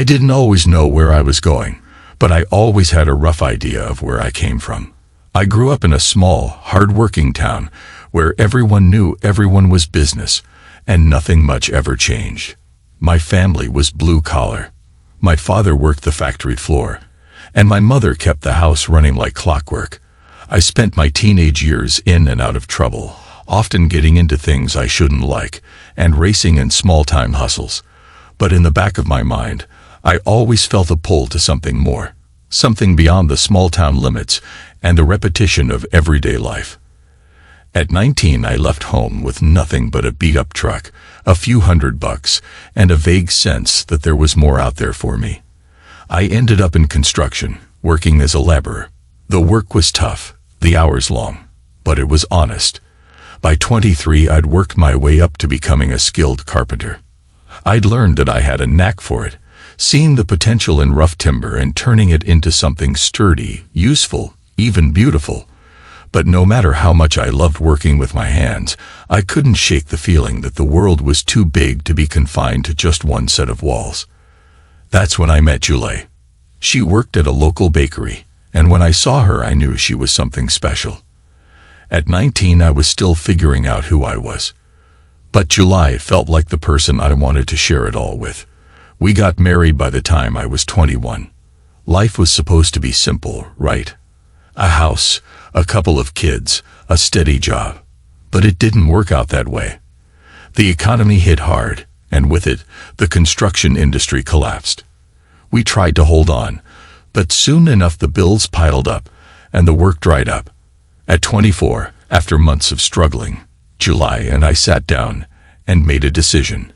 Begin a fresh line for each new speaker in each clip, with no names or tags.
I didn't always know where I was going, but I always had a rough idea of where I came from. I grew up in a small, hard-working town where everyone knew everyone was business, and nothing much ever changed. My family was blue-collar. My father worked the factory floor, and my mother kept the house running like clockwork. I spent my teenage years in and out of trouble, often getting into things I shouldn't like, and racing in small-time hustles. But in the back of my mind, I always felt a pull to something more, something beyond the small-town limits and the repetition of everyday life. At 19, I left home with nothing but a beat-up truck, a few $100, and a vague sense that there was more out there for me. I ended up in construction, working as a laborer. The work was tough, the hours long, but it was honest. By 23, I'd worked my way up to becoming a skilled carpenter. I'd learned that I had a knack for it, seeing the potential in rough timber and turning it into something sturdy, useful, even beautiful. But no matter how much I loved working with my hands, I couldn't shake the feeling that the world was too big to be confined to just one set of walls. That's when I met Julie. She worked at a local bakery, and when I saw her, I knew she was something special. At 19, I was still figuring out who I was. But Julie felt like the person I wanted to share it all with. We got married by the time I was 21. Life was supposed to be simple, right? A house, a couple of kids, a steady job. But it didn't work out that way. The economy hit hard, and with it, the construction industry collapsed. We tried to hold on, but soon enough the bills piled up, and the work dried up. At 24, after months of struggling, Julie and I sat down and made a decision.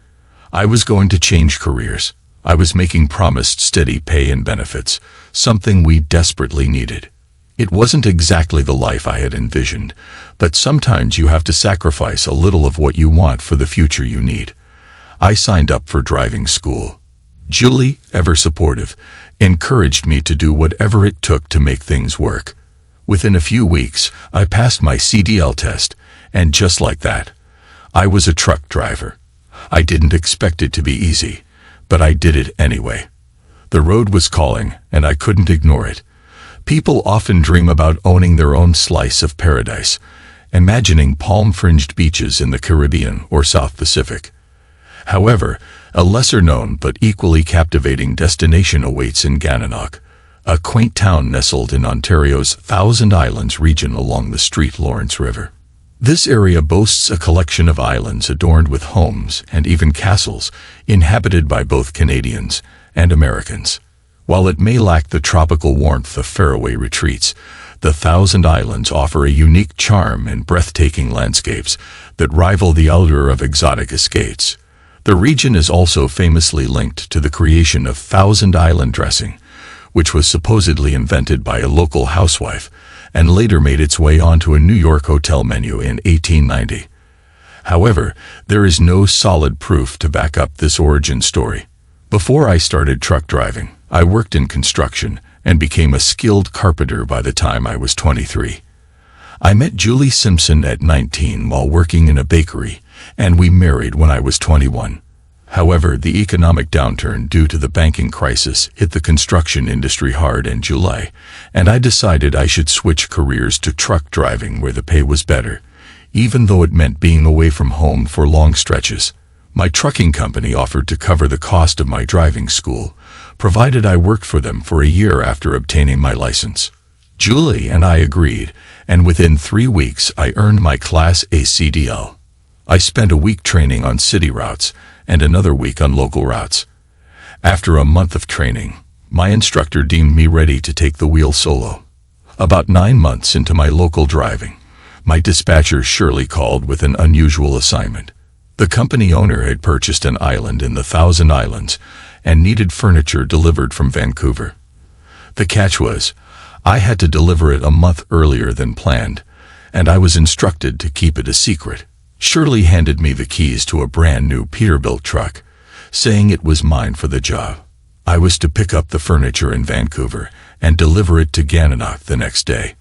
I was going to change careers. I was making promised steady pay and benefits, something we desperately needed. It wasn't exactly the life I had envisioned, but sometimes you have to sacrifice a little of what you want for the future you need. I signed up for driving school. Julie, ever supportive, encouraged me to do whatever it took to make things work. Within a few weeks, I passed my CDL test, and just like that, I was a truck driver. I didn't expect it to be easy, but I did it anyway. The road was calling, and I couldn't ignore it. People often dream about owning their own slice of paradise, imagining palm-fringed beaches in the Caribbean or South Pacific. However, a lesser-known but equally captivating destination awaits in Gananoque, a quaint town nestled in Ontario's Thousand Islands region along the St. Lawrence River. This area boasts a collection of islands adorned with homes and even castles, inhabited by both Canadians and Americans. While it may lack the tropical warmth of faraway retreats, the Thousand Islands offer a unique charm and breathtaking landscapes that rival the allure of exotic escapes. The region is also famously linked to the creation of Thousand Island dressing, which was supposedly invented by a local housewife and later made its way onto a New York hotel menu in 1890. However, there is no solid proof to back up this origin story. Before I started truck driving, I worked in construction and became a skilled carpenter by the time I was 23. I met Julie Simpson at 19 while working in a bakery, and we married when I was 21. However, the economic downturn due to the banking crisis hit the construction industry hard in July, and I decided I should switch careers to truck driving where the pay was better, even though it meant being away from home for long stretches. My trucking company offered to cover the cost of my driving school, provided I worked for them for a year after obtaining my license. Julie and I agreed, and within 3 weeks I earned my Class A CDL. I spent a week training on city routes and another week on local routes. After a month of training, my instructor deemed me ready to take the wheel solo. About 9 months into my local driving, my dispatcher Shirley called with an unusual assignment. The company owner had purchased an island in the Thousand Islands and needed furniture delivered from Vancouver. The catch was, I had to deliver it a month earlier than planned, and I was instructed to keep it a secret. Shirley handed me the keys to a brand new Peterbilt truck, saying it was mine for the job. I was to pick up the furniture in Vancouver and deliver it to Gananoque the next day.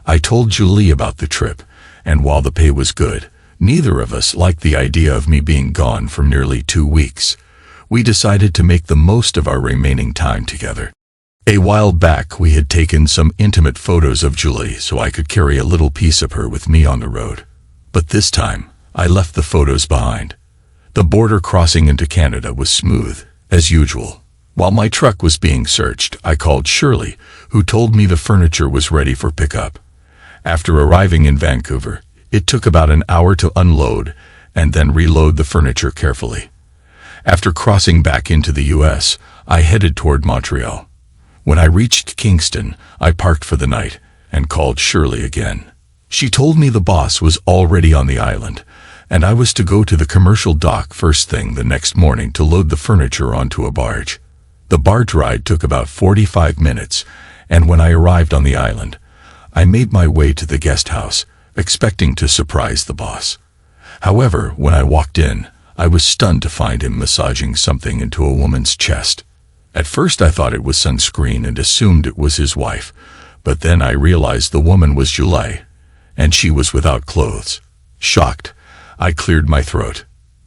I told Julie about the trip, and while the pay was good, neither of us liked the idea of me being gone for nearly 2 weeks. we decided to make the most of our remaining time together. A while back, we had taken some intimate photos of Julie so I could carry a little piece of her with me on the road. But this time, I left the photos behind. The border crossing into Canada was smooth, as usual. While my truck was being searched, I called Shirley, who told me the furniture was ready for pickup. After arriving in Vancouver, it took about an hour to unload and then reload the furniture carefully. After crossing back into the U.S., I headed toward Montreal. When I reached Kingston, I parked for the night and called Shirley again. She told me the boss was already on the island, and I was to go to the commercial dock first thing the next morning to load the furniture onto a barge. The barge ride took about 45 minutes, and when I arrived on the island, I made my way to the guest house, expecting to surprise the boss. However, when I walked in, I was stunned to find him massaging something into a woman's chest. At first I thought it was sunscreen and assumed it was his wife, but then I realized the woman was Julie, and she was without clothes. Shocked, I cleared my throat.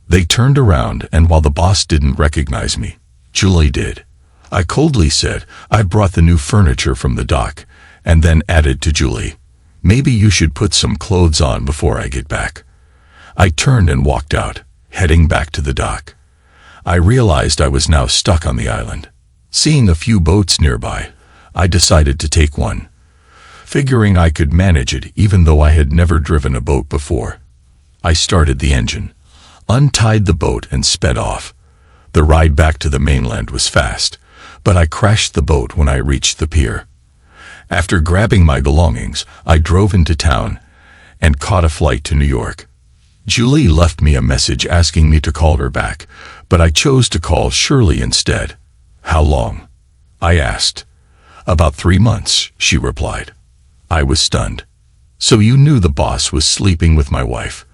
They turned around, and while the boss didn't recognize me, Julie did. I coldly said, "I brought the new furniture from the dock," and then added to Julie, "Maybe you should put some clothes on before I get back." I turned and walked out, heading back to the dock. I realized I was now stuck on the island. Seeing a few boats nearby, I decided to take one, figuring I could manage it even though I had never driven a boat before. I started the engine, untied the boat, and sped off. The ride back to the mainland was fast, but I crashed the boat when I reached the pier. After grabbing my belongings, I drove into town and caught a flight to New York. Julie left me a message asking me to call her back, but I chose to call Shirley instead. "How long?" I asked. "About 3 months," she replied. I was stunned. "So you knew the boss was sleeping with my wife?"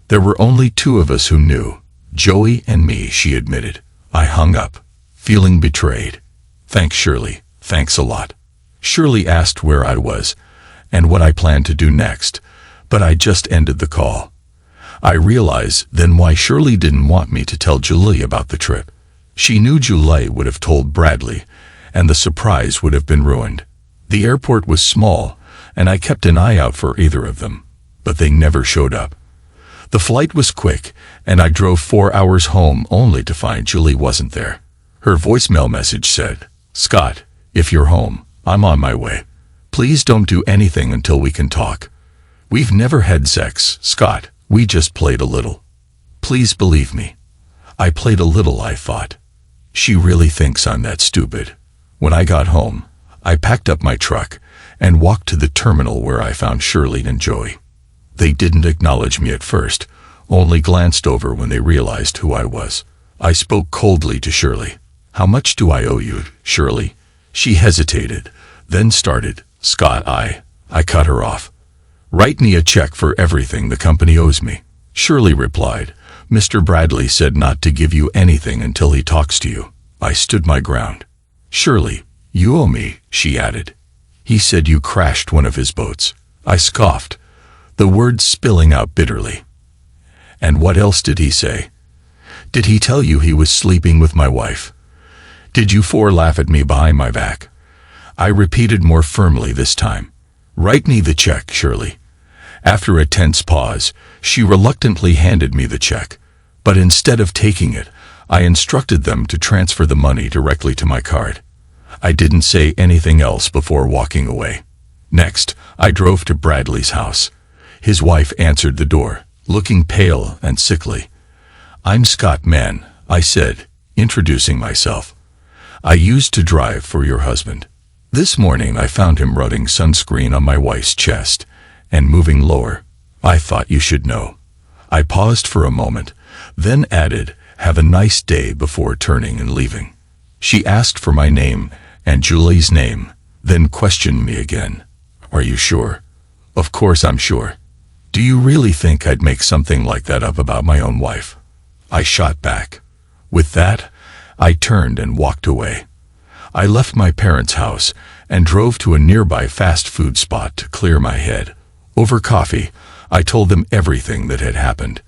"There were only 2 of us who knew, Joey and me," she admitted. I hung up, feeling betrayed. "Thanks, Shirley. Thanks a lot." Shirley asked where I was and what I planned to do next, but I just ended the call. I realized then why Shirley didn't want me to tell Julie about the trip. She knew Julie would have told Bradley, and the surprise would have been ruined. The airport was small, and I kept an eye out for either of them, but they never showed up. The flight was quick, and I drove 4 hours home only to find Julie wasn't there. Her voicemail message said, "Scott, if you're home, I'm on my way. Please don't do anything until we can talk. We've never had sex, Scott. We just played a little. Please believe me." I played a little, I thought. She really thinks I'm that stupid. When I got home, I packed up my truck and walked to the terminal where I found Shirley and Joey. They didn't acknowledge me at first, only glanced over when they realized who I was. I spoke coldly to Shirley. "How much do I owe you, Shirley?" She hesitated, then started, "Scott, I cut her off. "Write me a check for everything the company owes me." Shirley replied, "Mr. Bradley said not to give you anything until he talks to you." I stood my ground. "Shirley, you owe me," she added. "He said you crashed one of his boats." I scoffed, the words spilling out bitterly. "And what else did he say? Did he tell you he was sleeping with my wife? Did you 4 laugh at me behind my back?" I repeated more firmly this time. "Write me the check, Shirley." After a tense pause, she reluctantly handed me the check, but instead of taking it, I instructed them to transfer the money directly to my card. I didn't say anything else before walking away. Next, I drove to Bradley's house. His wife answered the door, looking pale and sickly. "I'm Scott Mann," I said, introducing myself. "I used to drive for your husband. This morning I found him rubbing sunscreen on my wife's chest and moving lower. I thought you should know." I paused for a moment, then added, "Have a nice day," before turning and leaving. She asked for my name and Julie's name, then questioned me again. "Are you sure?" "Of course I'm sure. Do you really think I'd make something like that up about my own wife?" I shot back. With that, I turned and walked away. I left my parents' house and drove to a nearby fast food spot to clear my head. Over coffee, I told them everything that had happened.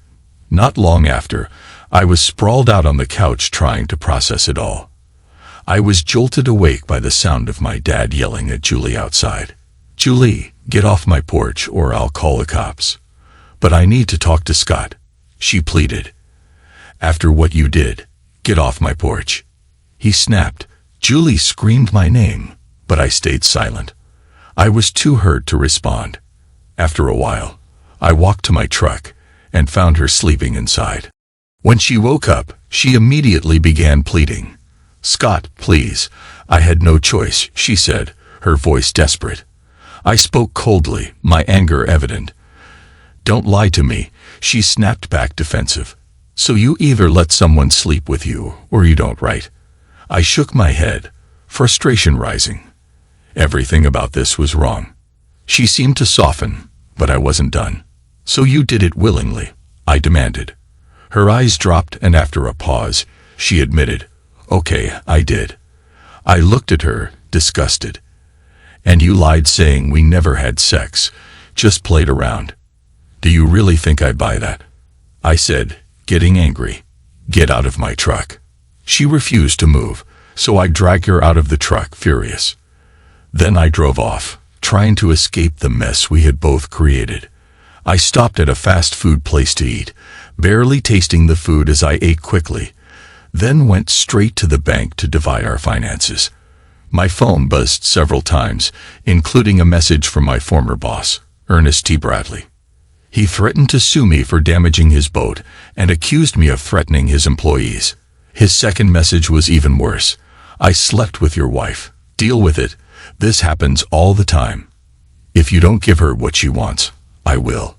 Not long after, I was sprawled out on the couch trying to process it all. I was jolted awake by the sound of my dad yelling at Julie outside. "Julie, get off my porch or I'll call the cops." "But I need to talk to Scott," she pleaded. "After what you did, get off my porch," he snapped. Julie screamed my name, but I stayed silent. I was too hurt to respond. After a while, I walked to my truck and found her sleeping inside. When she woke up, she immediately began pleading. "Scott, please." "I had no choice," she said, her voice desperate. I spoke coldly, my anger evident. "Don't lie to me," she snapped back defensive. "So you either let someone sleep with you or you don't, right?" I shook my head, frustration rising. Everything about this was wrong. She seemed to soften, but I wasn't done. "So you did it willingly?" I demanded. Her eyes dropped, and after a pause, she admitted, "Okay, I did." I looked at her, disgusted. "And you lied saying we never had sex, just played around. Do you really think I'd buy that?" I said, getting angry. "Get out of my truck." She refused to move, so I dragged her out of the truck, furious. Then I drove off, trying to escape the mess we had both created. I stopped at a fast food place to eat, barely tasting the food as I ate quickly, then went straight to the bank to divide our finances. My phone buzzed several times, including a message from my former boss, Ernest T. Bradley. He threatened to sue me for damaging his boat and accused me of threatening his employees. His second message was even worse. "I slept with your wife. Deal with it. This happens all the time. If you don't give her what she wants, I will.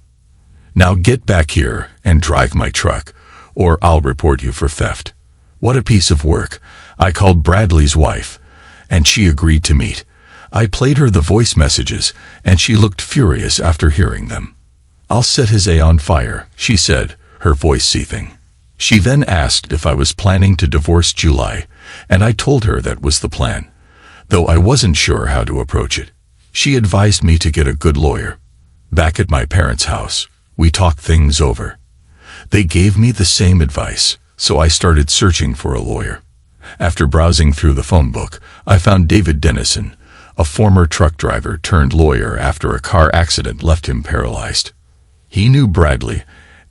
Now get back here and drive my truck, or I'll report you for theft." What a piece of work. I called Bradley's wife, and she agreed to meet. I played her the voice messages, and she looked furious after hearing them. "I'll set his A on fire," she said, her voice seething. She then asked if I was planning to divorce Julie, and I told her that was the plan, though I wasn't sure how to approach it. She advised me to get a good lawyer. Back at my parents' house, we talked things over. They gave me the same advice, so I started searching for a lawyer. After browsing through the phone book, I found David Dennison, a former truck driver turned lawyer after a car accident left him paralyzed. He knew Bradley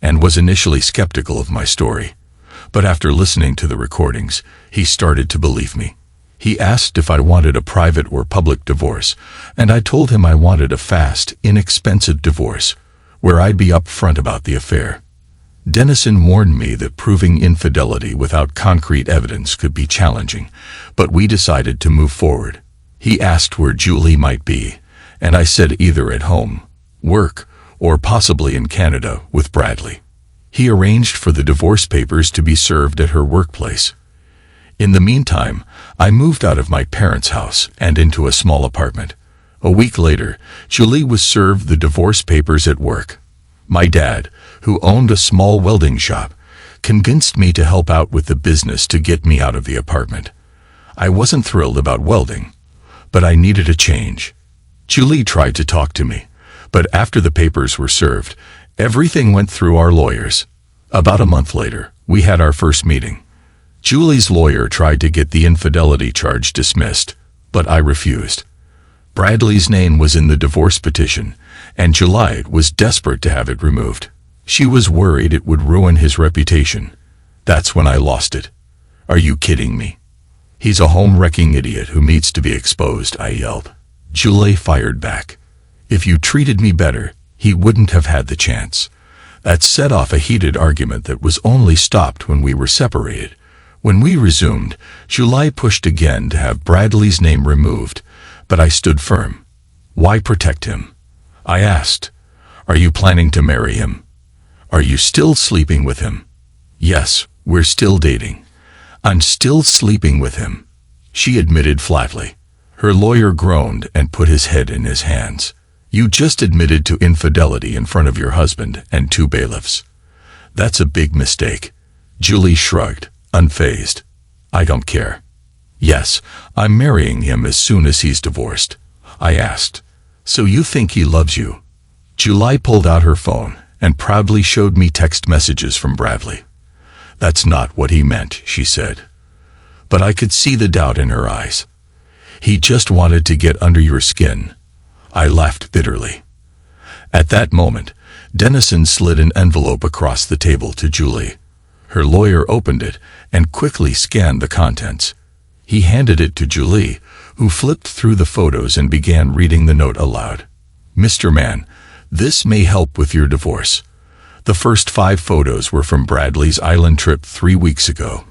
and was initially skeptical of my story, but after listening to the recordings, he started to believe me. He asked if I wanted a private or public divorce, and I told him I wanted a fast, inexpensive divorce, where I'd be upfront about the affair. Dennison warned me that proving infidelity without concrete evidence could be challenging, but we decided to move forward. He asked where Julie might be, and I said either at home, work, or possibly in Canada with Bradley. He arranged for the divorce papers to be served at her workplace. In the meantime, I moved out of my parents' house and into a small apartment. A week later, Julie was served the divorce papers at work. My dad, who owned a small welding shop, convinced me to help out with the business to get me out of the apartment. I wasn't thrilled about welding, but I needed a change. Julie tried to talk to me, but after the papers were served, everything went through our lawyers. About a month later, we had our first meeting. Julie's lawyer tried to get the infidelity charge dismissed, but I refused. Bradley's name was in the divorce petition, and Julie was desperate to have it removed. She was worried it would ruin his reputation. That's when I lost it. "Are you kidding me? He's a home-wrecking idiot who needs to be exposed," I yelled. Julie fired back. "If you treated me better, he wouldn't have had the chance." That set off a heated argument that was only stopped when we were separated. When we resumed, Julie pushed again to have Bradley's name removed, but I stood firm. "Why protect him?" I asked. "Are you planning to marry him? Are you still sleeping with him?" "Yes, we're still dating. I'm still sleeping with him," she admitted flatly. Her lawyer groaned and put his head in his hands. "You just admitted to infidelity in front of your husband and 2 bailiffs. That's a big mistake." Julie shrugged, unfazed. "I don't care." "Yes, I'm marrying him as soon as he's divorced." I asked. "So you think he loves you?" Julie pulled out her phone and proudly showed me text messages from Bradley. "That's not what he meant," she said. But I could see the doubt in her eyes. "He just wanted to get under your skin." I laughed bitterly. At that moment, Dennison slid an envelope across the table to Julie. Her lawyer opened it and quickly scanned the contents. He handed it to Julie, who flipped through the photos and began reading the note aloud. "Mr. Mann, this may help with your divorce." The first 5 photos were from Bradley's island trip 3 weeks ago,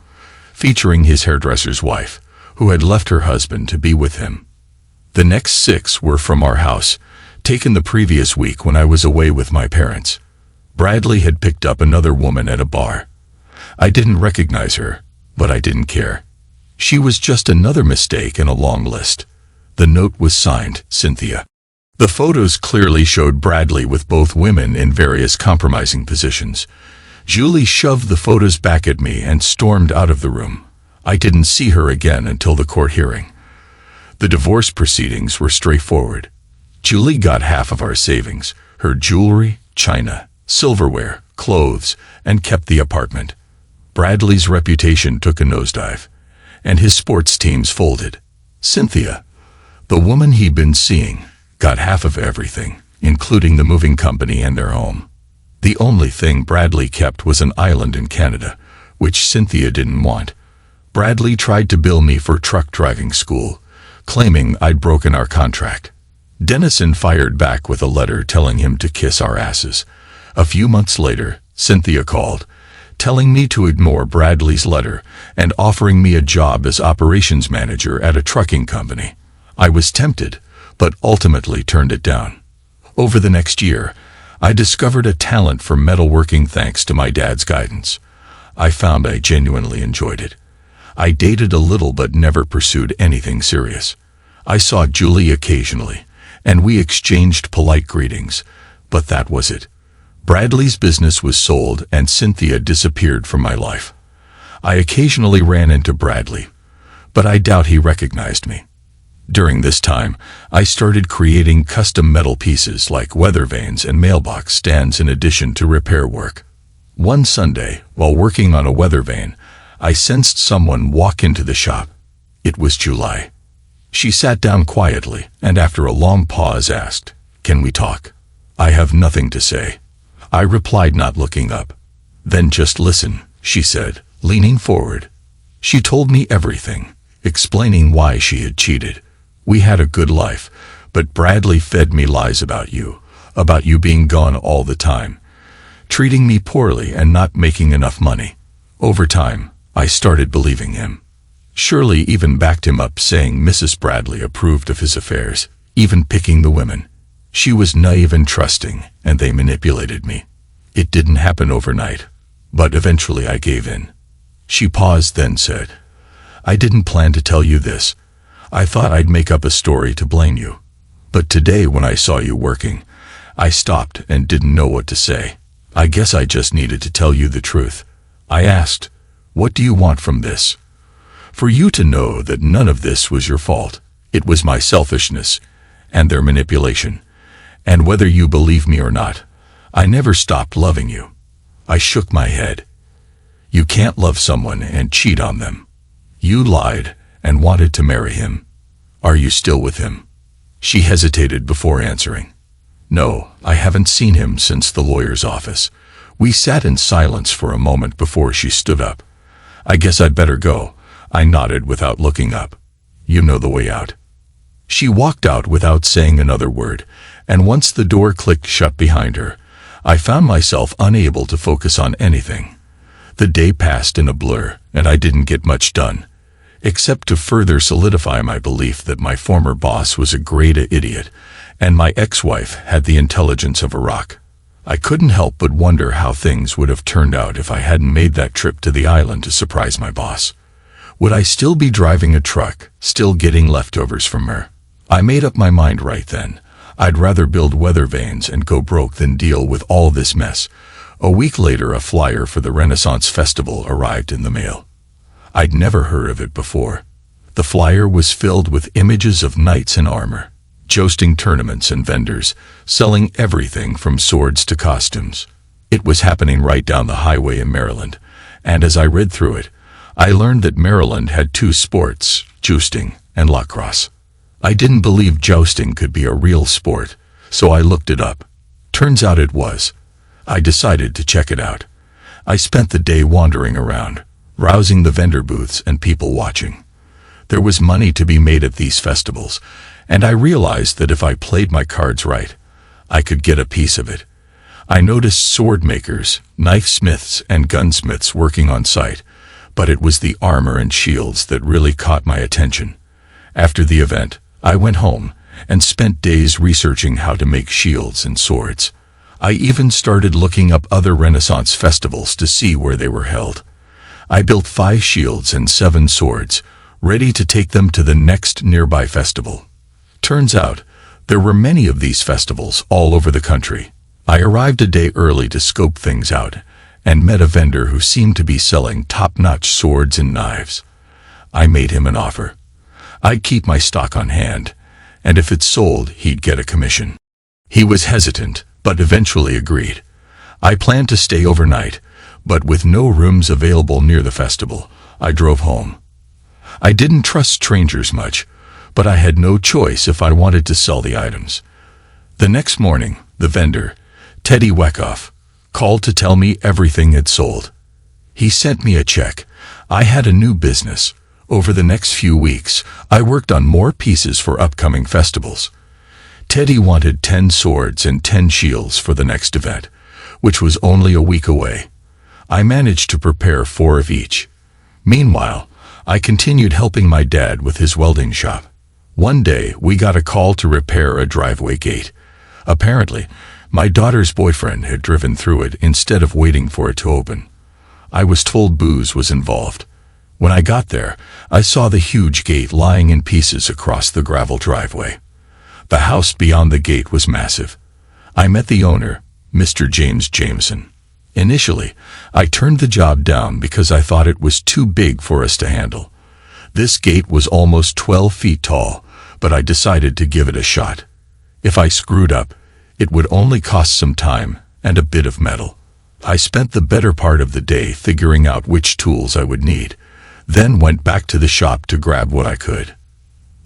featuring his hairdresser's wife, who had left her husband to be with him. The next 6 were from our house, taken the previous week when I was away with my parents. Bradley had picked up another woman at a bar. I didn't recognize her, but I didn't care. She was just another mistake in a long list. The note was signed, Cynthia. The photos clearly showed Bradley with both women in various compromising positions. Julie shoved the photos back at me and stormed out of the room. I didn't see her again until the court hearing. The divorce proceedings were straightforward. Julie got half of our savings, her jewelry, china, silverware, clothes, and kept the apartment. Bradley's reputation took a nosedive, and his sports teams folded. Cynthia, the woman he'd been seeing, got half of everything, including the moving company and their home. The only thing Bradley kept was an island in Canada, which Cynthia didn't want. Bradley tried to bill me for truck driving school, claiming I'd broken our contract. Dennison fired back with a letter telling him to kiss our asses. A few months later, Cynthia called, telling me to ignore Bradley's letter and offering me a job as operations manager at a trucking company. I was tempted, but ultimately turned it down. Over the next year, I discovered a talent for metalworking thanks to my dad's guidance. I found I genuinely enjoyed it. I dated a little but never pursued anything serious. I saw Julie occasionally, and we exchanged polite greetings, but that was it. Bradley's business was sold and Cynthia disappeared from my life. I occasionally ran into Bradley, but I doubt he recognized me. During this time, I started creating custom metal pieces like weather vanes and mailbox stands in addition to repair work. One Sunday, while working on a weather vane, I sensed someone walk into the shop. It was Julie. She sat down quietly and after a long pause asked, "Can we talk?" "I have nothing to say," I replied, not looking up. "Then just listen," she said, leaning forward. She told me everything, explaining why she had cheated. "We had a good life, but Bradley fed me lies about you being gone all the time, treating me poorly and not making enough money." Over time, I started believing him. Shirley even backed him up, saying Mrs. Bradley approved of his affairs, even picking the women. She was naive and trusting, and they manipulated me. It didn't happen overnight, but eventually I gave in. She paused, then said, "I didn't plan to tell you this. I thought I'd make up a story to blame you. But today when I saw you working, I stopped and didn't know what to say. I guess I just needed to tell you the truth." I asked, "What do you want from this?" "For you to know that none of this was your fault. It was my selfishness and their manipulation. And whether you believe me or not, I never stopped loving you." I shook my head. "You can't love someone and cheat on them. You lied and wanted to marry him. Are you still with him?" She hesitated before answering. "No, I haven't seen him since the lawyer's office." We sat in silence for a moment before she stood up. "I guess I'd better go," I nodded without looking up. "You know the way out." She walked out without saying another word, and once the door clicked shut behind her, I found myself unable to focus on anything. The day passed in a blur, and I didn't get much done, except to further solidify my belief that my former boss was a great idiot, and my ex-wife had the intelligence of a rock. I couldn't help but wonder how things would have turned out if I hadn't made that trip to the island to surprise my boss. Would I still be driving a truck, still getting leftovers from her? I made up my mind right then. I'd rather build weather vanes and go broke than deal with all this mess. A week later, a flyer for the Renaissance Festival arrived in the mail. I'd never heard of it before. The flyer was filled with images of knights in armor, jousting tournaments and vendors, selling everything from swords to costumes. It was happening right down the highway in Maryland, And as I read through it, I learned that Maryland had two sports, jousting and lacrosse. I didn't believe jousting could be a real sport, so I looked it up. Turns out it was. I decided to check it out. I spent the day wandering around, browsing the vendor booths and people watching. There was money to be made at these festivals, and I realized that if I played my cards right, I could get a piece of it. I noticed sword makers, knife smiths, and gunsmiths working on site, but it was the armor and shields that really caught my attention. After the event, I went home and spent days researching how to make shields and swords. I even started looking up other Renaissance festivals to see where they were held. I built 5 shields and 7 swords, ready to take them to the next nearby festival. Turns out, there were many of these festivals all over the country. I arrived a day early to scope things out, and met a vendor who seemed to be selling top-notch swords and knives. I made him an offer. I'd keep my stock on hand, and if it sold, he'd get a commission. He was hesitant, but eventually agreed. I planned to stay overnight, but with no rooms available near the festival, I drove home. I didn't trust strangers much, but I had no choice if I wanted to sell the items. The next morning, the vendor, Teddy Weckoff, called to tell me everything had sold. He sent me a check. I had a new business. Over the next few weeks, I worked on more pieces for upcoming festivals. Teddy wanted 10 swords and 10 shields for the next event, which was only a week away. I managed to prepare 4 of each. Meanwhile, I continued helping my dad with his welding shop. One day, we got a call to repair a driveway gate. Apparently, my daughter's boyfriend had driven through it instead of waiting for it to open. I was told booze was involved. When I got there, I saw the huge gate lying in pieces across the gravel driveway. The house beyond the gate was massive. I met the owner, Mr. James Jameson. Initially, I turned the job down because I thought it was too big for us to handle. This gate was almost 12 feet tall, but I decided to give it a shot. If I screwed up, it would only cost some time and a bit of metal. I spent the better part of the day figuring out which tools I would need, then went back to the shop to grab what I could.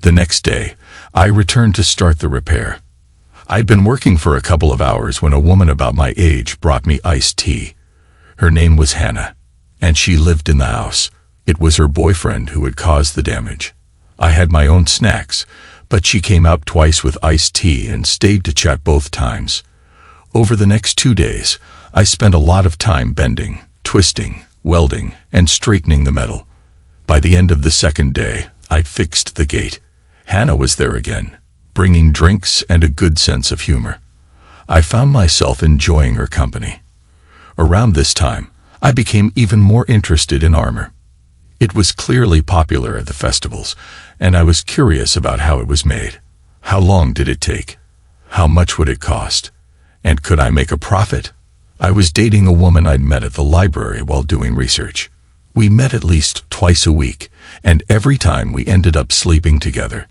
The next day, I returned to start the repair. I'd been working for a couple of hours when a woman about my age brought me iced tea. Her name was Hannah, and she lived in the house. It was her boyfriend who had caused the damage. I had my own snacks, but she came out twice with iced tea and stayed to chat both times. Over the next 2 days, I spent a lot of time bending, twisting, welding, and straightening the metal. By the end of the second day, I'd fixed the gate. Hannah was there again, bringing drinks and a good sense of humor. I found myself enjoying her company. Around this time, I became even more interested in armor. It was clearly popular at the festivals, and I was curious about how it was made. How long did it take? How much would it cost? And could I make a profit? I was dating a woman I'd met at the library while doing research. We met at least twice a week, and every time we ended up sleeping together.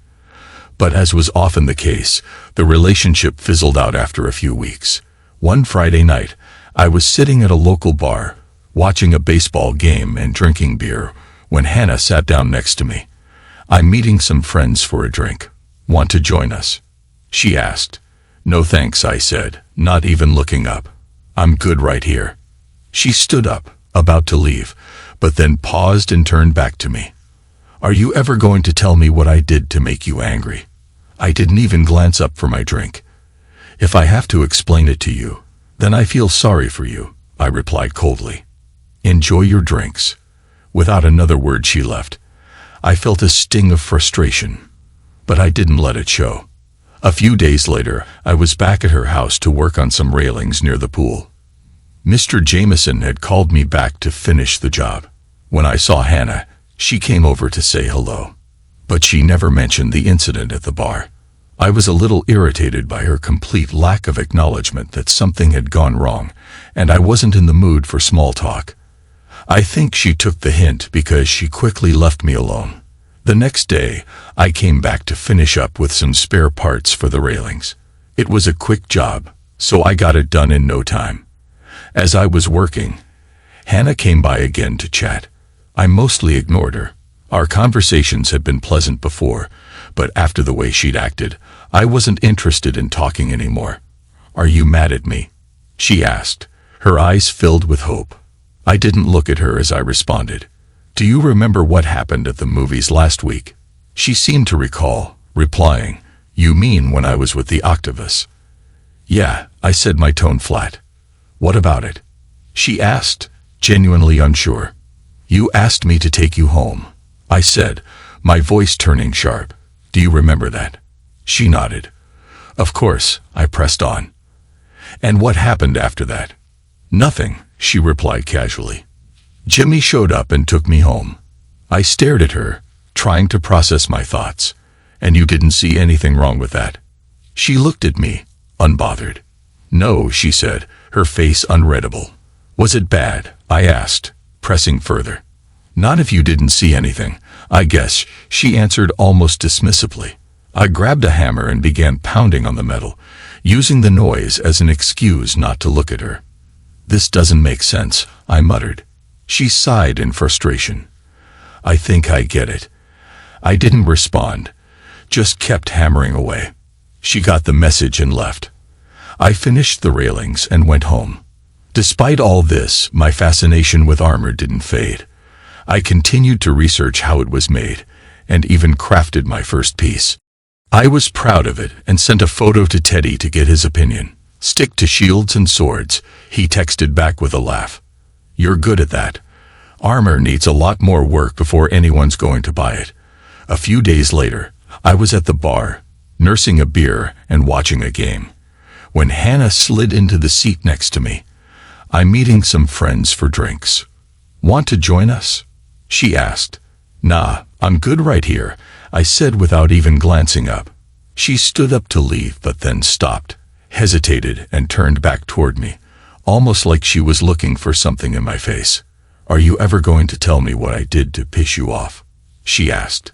But as was often the case, the relationship fizzled out after a few weeks. One Friday night, I was sitting at a local bar, watching a baseball game and drinking beer, when Hannah sat down next to me. "I'm meeting some friends for a drink. Want to join us?" she asked. "No thanks," I said, not even looking up. "I'm good right here." She stood up, about to leave, but then paused and turned back to me. "Are you ever going to tell me what I did to make you angry?" I didn't even glance up for my drink. "If I have to explain it to you, then I feel sorry for you," I replied coldly. "Enjoy your drinks." Without another word, she left. I felt a sting of frustration, but I didn't let it show. A few days later, I was back at her house to work on some railings near the pool. Mr. Jameson had called me back to finish the job. When I saw Hannah, she came over to say hello, but she never mentioned the incident at the bar. I was a little irritated by her complete lack of acknowledgement that something had gone wrong, and I wasn't in the mood for small talk. I think she took the hint because she quickly left me alone. The next day, I came back to finish up with some spare parts for the railings. It was a quick job, so I got it done in no time. As I was working, Hannah came by again to chat. I mostly ignored her. Our conversations had been pleasant before, but after the way she'd acted, I wasn't interested in talking anymore. "Are you mad at me?" she asked, her eyes filled with hope. I didn't look at her as I responded. "Do you remember what happened at the movies last week?" She seemed to recall, replying, "You mean when I was with the octopus?" "Yeah," I said, my tone flat. "What about it?" she asked, genuinely unsure. "You asked me to take you home," I said, my voice turning sharp. "Do you remember that?" She nodded. "Of course," I pressed on. "And what happened after that?" "Nothing," she replied casually. "Jimmy showed up and took me home." I stared at her, trying to process my thoughts. "And you didn't see anything wrong with that?" She looked at me, unbothered. "No," she said, her face unreadable. "Was it bad?" I asked, pressing further. "Not if you didn't see anything, I guess," she answered almost dismissively. I grabbed a hammer and began pounding on the metal, using the noise as an excuse not to look at her. "This doesn't make sense," I muttered. She sighed in frustration. "I think I get it." I didn't respond, just kept hammering away. She got the message and left. I finished the railings and went home. Despite all this, my fascination with armor didn't fade. I continued to research how it was made, and even crafted my first piece. I was proud of it and sent a photo to Teddy to get his opinion. "Stick to shields and swords," he texted back with a laugh. "You're good at that. Armor needs a lot more work before anyone's going to buy it." A few days later, I was at the bar, nursing a beer and watching a game, when Hannah slid into the seat next to me. "I'm meeting some friends for drinks. Want to join us?" she asked. "Nah, I'm good right here," I said without even glancing up. She stood up to leave but then stopped, hesitated, and turned back toward me, almost like she was looking for something in my face. "Are you ever going to tell me what I did to piss you off?" she asked.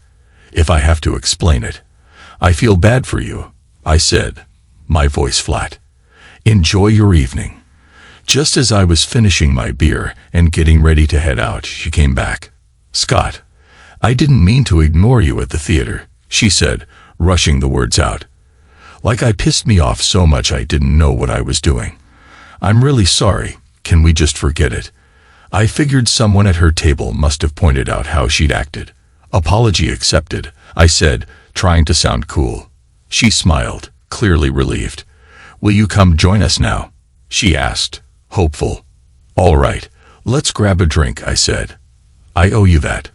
"If I have to explain it." "I feel bad for you," I said, my voice flat. "Enjoy your evening." Just as I was finishing my beer and getting ready to head out, she came back. "Scott, I didn't mean to ignore you at the theater," she said, rushing the words out. "Like I pissed me off so much I didn't know what I was doing. I'm really sorry. Can we just forget it?" I figured someone at her table must have pointed out how she'd acted. "Apology accepted," I said, trying to sound cool. She smiled, clearly relieved. "Will you come join us now?" she asked, hopeful. "All right, let's grab a drink," I said. "I owe you that."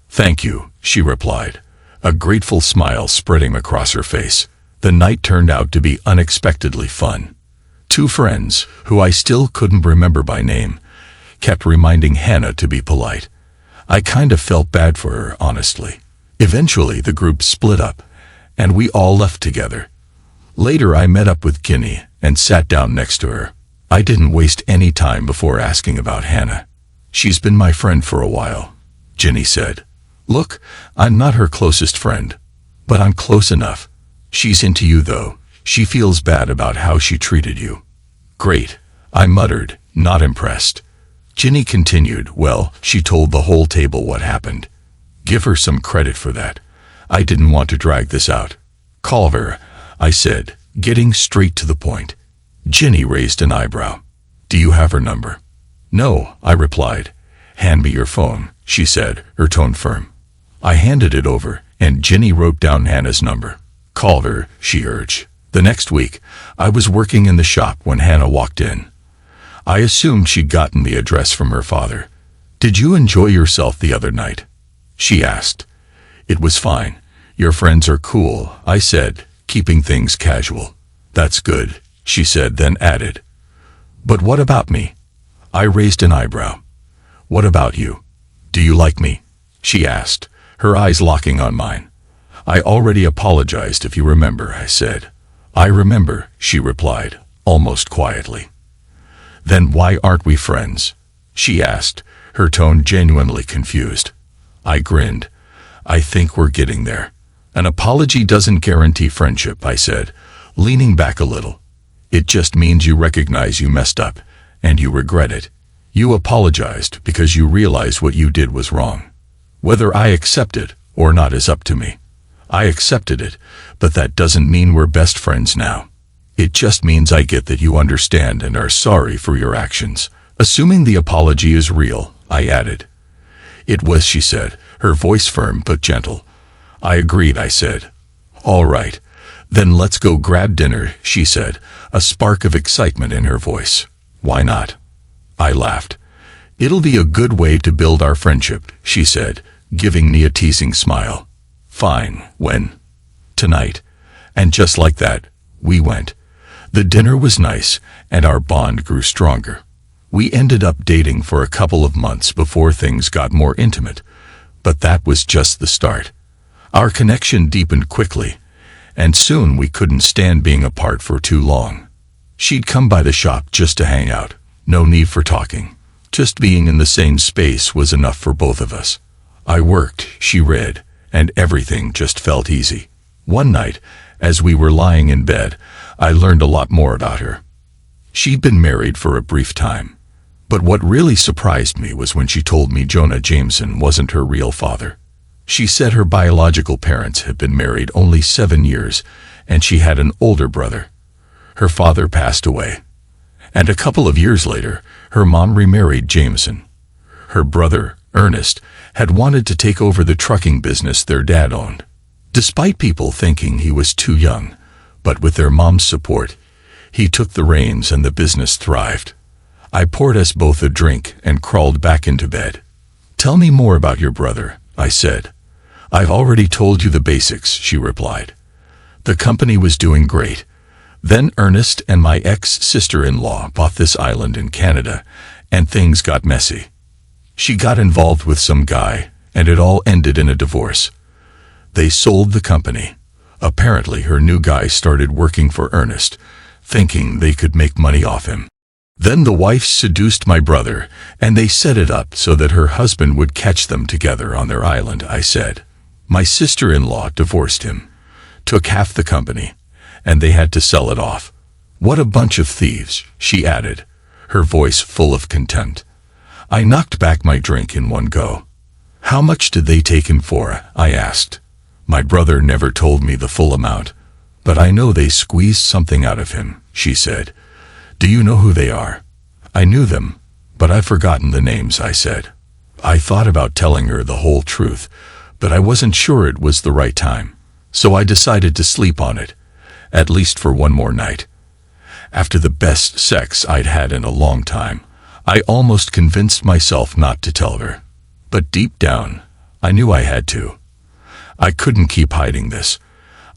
"Thank you," she replied, a grateful smile spreading across her face. The night turned out to be unexpectedly fun. Two friends, who I still couldn't remember by name, kept reminding Hannah to be polite. I kind of felt bad for her, honestly. Eventually, the group split up, and we all left together. Later, I met up with Ginny and sat down next to her. I didn't waste any time before asking about Hannah. "She's been my friend for a while," Ginny said. "Look, I'm not her closest friend, but I'm close enough. She's into you, though. She feels bad about how she treated you." "Great," I muttered, not impressed. Ginny continued, "Well, she told the whole table what happened. Give her some credit for that. I didn't want to drag this out." "Call her," I said, getting straight to the point. Ginny raised an eyebrow. "Do you have her number?" "No," I replied. "Hand me your phone," she said, her tone firm. I handed it over, and Ginny wrote down Hannah's number. "Call her," she urged. The next week, I was working in the shop when Hannah walked in. I assumed she'd gotten the address from her father. "Did you enjoy yourself the other night?" she asked. "It was fine. Your friends are cool," I said, keeping things casual. "That's good," she said, then added, "But what about me?" I raised an eyebrow. "What about you? Do you like me?" she asked, her eyes locking on mine. "I already apologized, if you remember," I said. "I remember," she replied, almost quietly. "Then why aren't we friends?" she asked, her tone genuinely confused. I grinned. "I think we're getting there." "An apology doesn't guarantee friendship," I said, leaning back a little. "It just means you recognize you messed up, and you regret it." You apologized because you realized what you did was wrong. Whether I accept it or not is up to me. I accepted it, but that doesn't mean we're best friends now. It just means I get that you understand and are sorry for your actions. Assuming the apology is real, I added. It was, she said, her voice firm but gentle. I agreed, I said. All right. Then let's go grab dinner, she said, a spark of excitement in her voice. Why not? I laughed. It'll be a good way to build our friendship, she said, giving me a teasing smile. Fine, when? Tonight. And just like that, we went. The dinner was nice, and our bond grew stronger. We ended up dating for a couple of months before things got more intimate, but that was just the start. Our connection deepened quickly, and soon we couldn't stand being apart for too long. She'd come by the shop just to hang out, no need for talking. Just being in the same space was enough for both of us. I worked, she read, and everything just felt easy. One night, as we were lying in bed, I learned a lot more about her. She'd been married for a brief time, but what really surprised me was when she told me Jonah Jameson wasn't her real father. She said her biological parents had been married only 7 years, and she had an older brother. Her father passed away, and a couple of years later, her mom remarried Jameson. Her brother, Ernest, had wanted to take over the trucking business their dad owned. Despite people thinking he was too young, but with their mom's support, he took the reins and the business thrived. I poured us both a drink and crawled back into bed. Tell me more about your brother, I said. I've already told you the basics, she replied. The company was doing great. Then Ernest and my ex-sister-in-law bought this island in Canada, and things got messy. She got involved with some guy, and it all ended in a divorce. They sold the company. Apparently her new guy started working for Ernest, thinking they could make money off him. Then the wife seduced my brother, and they set it up so that her husband would catch them together on their island, I said. My sister-in-law divorced him, took half the company, and they had to sell it off. What a bunch of thieves, she added, her voice full of contempt. I knocked back my drink in one go. How much did they take him for? I asked. My brother never told me the full amount, but I know they squeezed something out of him, she said. Do you know who they are? I knew them, but I've forgotten the names, I said. I thought about telling her the whole truth, but I wasn't sure it was the right time, so I decided to sleep on it, at least for one more night. After the best sex I'd had in a long time, I almost convinced myself not to tell her. But deep down, I knew I had to. I couldn't keep hiding this.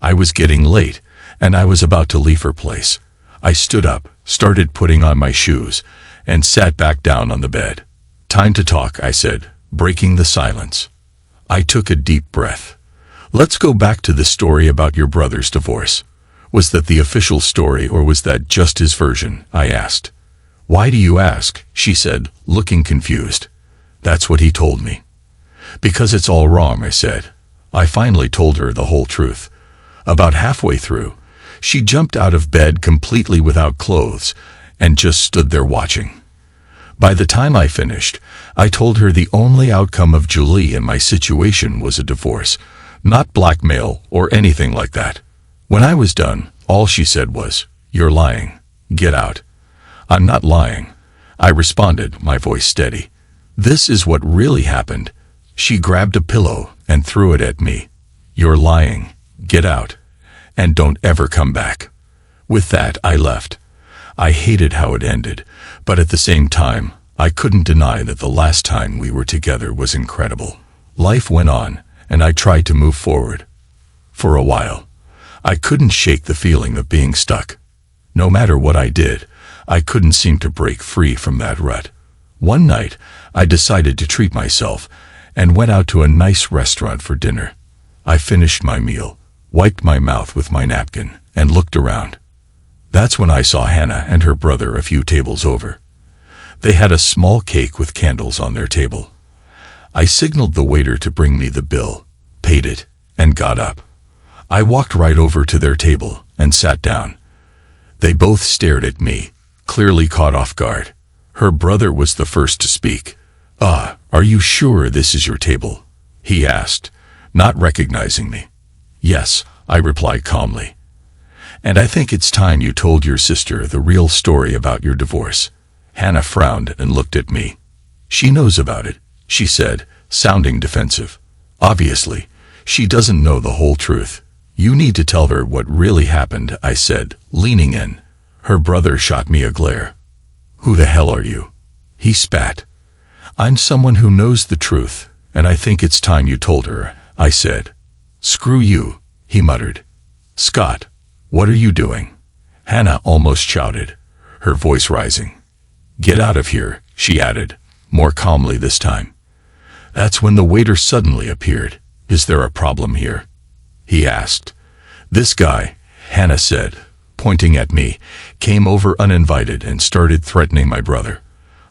I was getting late, and I was about to leave her place. I stood up, started putting on my shoes, and sat back down on the bed. Time to talk, I said, breaking the silence. I took a deep breath. Let's go back to the story about your brother's divorce. Was that the official story, or was that just his version? I asked. Why do you ask? She said, looking confused. That's what he told me. Because it's all wrong, I said. I finally told her the whole truth. About halfway through, she jumped out of bed completely without clothes and just stood there watching. By the time I finished, I told her the only outcome of Julie and my situation was a divorce, not blackmail or anything like that. When I was done, all she said was, "You're lying. Get out." "I'm not lying," I responded, my voice steady. "This is what really happened." She grabbed a pillow and threw it at me. "You're lying. Get out. And don't ever come back." With that, I left. I hated how it ended, but at the same time, I couldn't deny that the last time we were together was incredible. Life went on, and I tried to move forward. For a while, I couldn't shake the feeling of being stuck. No matter what I did, I couldn't seem to break free from that rut. One night, I decided to treat myself and went out to a nice restaurant for dinner. I finished my meal, wiped my mouth with my napkin, and looked around. That's when I saw Hannah and her brother a few tables over. They had a small cake with candles on their table. I signaled the waiter to bring me the bill, paid it, and got up. I walked right over to their table and sat down. They both stared at me, clearly caught off guard. Her brother was the first to speak. Are you sure this is your table?" he asked, not recognizing me. "Yes," I replied calmly. "And I think it's time you told your sister the real story about your divorce." Hannah frowned and looked at me. "She knows about it," she said, sounding defensive. "Obviously, she doesn't know the whole truth. You need to tell her what really happened," I said, leaning in. Her brother shot me a glare. "Who the hell are you?" he spat. "I'm someone who knows the truth, and I think it's time you told her," I said. "Screw you," he muttered. "Scott, what are you doing?" Hannah almost shouted, her voice rising. "Get out of here," she added, more calmly this time. That's when the waiter suddenly appeared. "Is there a problem here?" he asked. "This guy," Hannah said, pointing at me, "came over uninvited and started threatening my brother.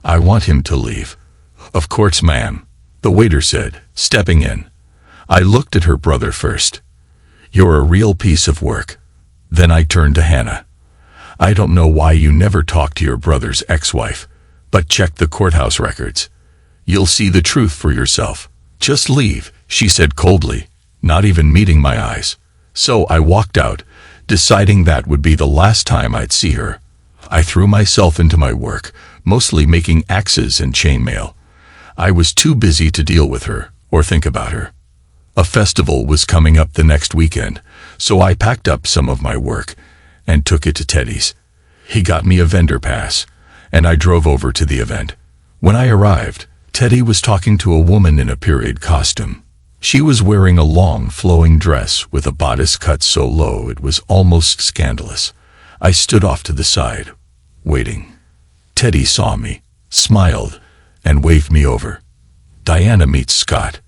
I want him to leave." "Of course, ma'am," the waiter said, stepping in. I looked at her brother first. "You're a real piece of work." Then I turned to Hannah. "I don't know why you never talked to your brother's ex-wife, but check the courthouse records. You'll see the truth for yourself. Just leave," she said coldly, not even meeting my eyes. So I walked out, deciding that would be the last time I'd see her. I threw myself into my work, mostly making axes and chainmail. I was too busy to deal with her or think about her. A festival was coming up the next weekend, so I packed up some of my work and took it to Teddy's. He got me a vendor pass, and I drove over to the event. When I arrived, Teddy was talking to a woman in a period costume. She was wearing a long, flowing dress with a bodice cut so low it was almost scandalous. I stood off to the side, waiting. Teddy saw me, smiled, and waved me over. "Diana meets Scott.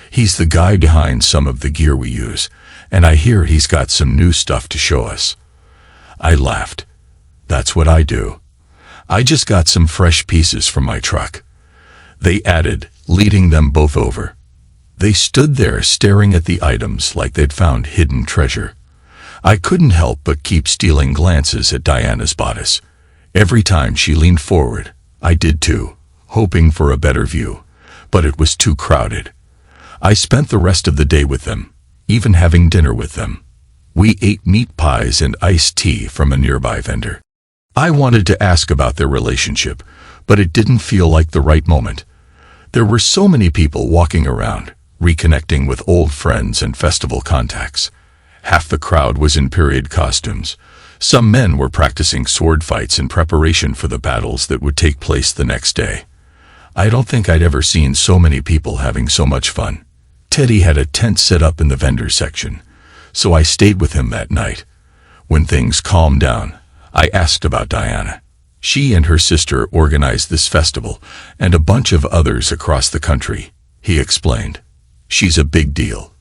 He's the guy behind some of the gear we use, and I hear he's got some new stuff to show us." I laughed. "That's what I do. I just got some fresh pieces from my truck," they added, leading them both over. They stood there staring at the items like they'd found hidden treasure. I couldn't help but keep stealing glances at Diana's bodice. Every time she leaned forward, I did too, hoping for a better view, but it was too crowded. I spent the rest of the day with them, even having dinner with them. We ate meat pies and iced tea from a nearby vendor. I wanted to ask about their relationship, but it didn't feel like the right moment. There were so many people walking around, reconnecting with old friends and festival contacts. Half the crowd was in period costumes. Some men were practicing sword fights in preparation for the battles that would take place the next day. I don't think I'd ever seen so many people having so much fun. Teddy had a tent set up in the vendor section, so I stayed with him that night. When things calmed down, I asked about Diana. She and her sister organized this festival and a bunch of others across the country, he explained. "She's a big deal.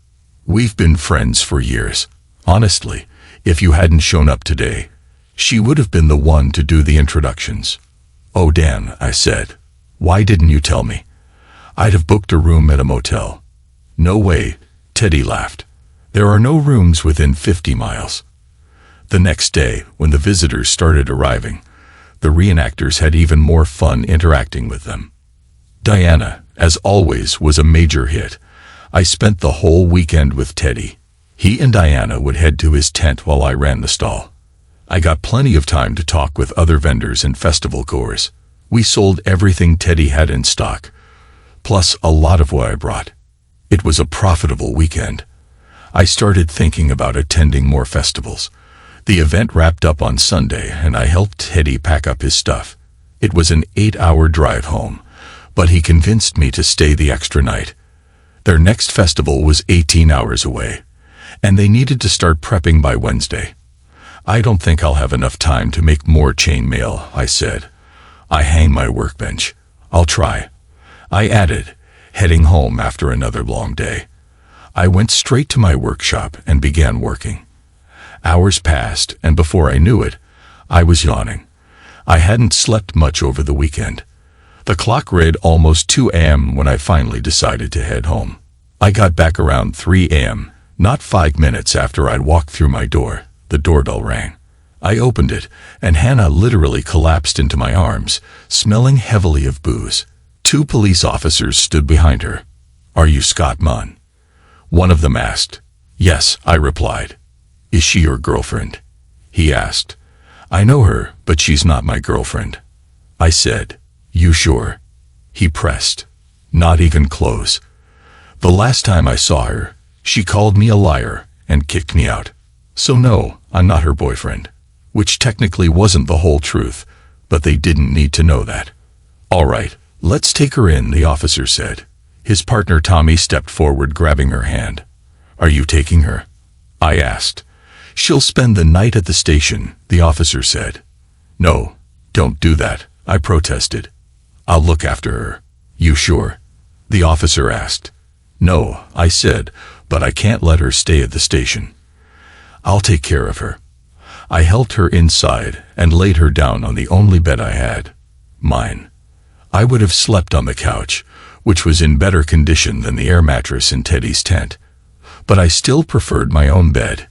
We've been friends for years. Honestly, if you hadn't shown up today, she would have been the one to do the introductions." "Oh, Dan," I said. "Why didn't you tell me? I'd have booked a room at a motel." "No way," Teddy laughed. "There are no rooms within 50 miles. The next day, when the visitors started arriving, the reenactors had even more fun interacting with them. Diana, as always, was a major hit. I spent the whole weekend with Teddy. He and Diana would head to his tent while I ran the stall. I got plenty of time to talk with other vendors and festival goers. We sold everything Teddy had in stock, plus a lot of what I brought. It was a profitable weekend. I started thinking about attending more festivals. The event wrapped up on Sunday, and I helped Teddy pack up his stuff. It was an 8-hour drive home, but he convinced me to stay the extra night. Their next festival was 18 hours away, and they needed to start prepping by Wednesday. "I don't think I'll have enough time to make more chainmail," I said. "I hang my workbench. I'll try," I added, heading home after another long day. I went straight to my workshop and began working. Hours passed, and before I knew it, I was yawning. I hadn't slept much over the weekend. The clock read almost 2 a.m. when I finally decided to head home. I got back around 3 a.m., not 5 minutes after I'd walked through my door. The doorbell rang. I opened it, and Hannah literally collapsed into my arms, smelling heavily of booze. 2 police officers stood behind her. "Are you Scott Munn?" one of them asked. "Yes," I replied. "Is she your girlfriend?" he asked. "I know her, but she's not my girlfriend," I said. "You sure?" he pressed. "Not even close. The last time I saw her, she called me a liar and kicked me out. So no, I'm not her boyfriend." Which technically wasn't the whole truth, but they didn't need to know that. "All right, let's take her in," the officer said. His partner Tommy stepped forward, grabbing her hand. "Are you taking her?" I asked. "She'll spend the night at the station," the officer said. "No, don't do that," I protested. "I'll look after her." "You sure?" the officer asked. "No," I said, "but I can't let her stay at the station. I'll take care of her." I helped her inside and laid her down on the only bed I had. Mine. I would have slept on the couch, which was in better condition than the air mattress in Teddy's tent, but I still preferred my own bed.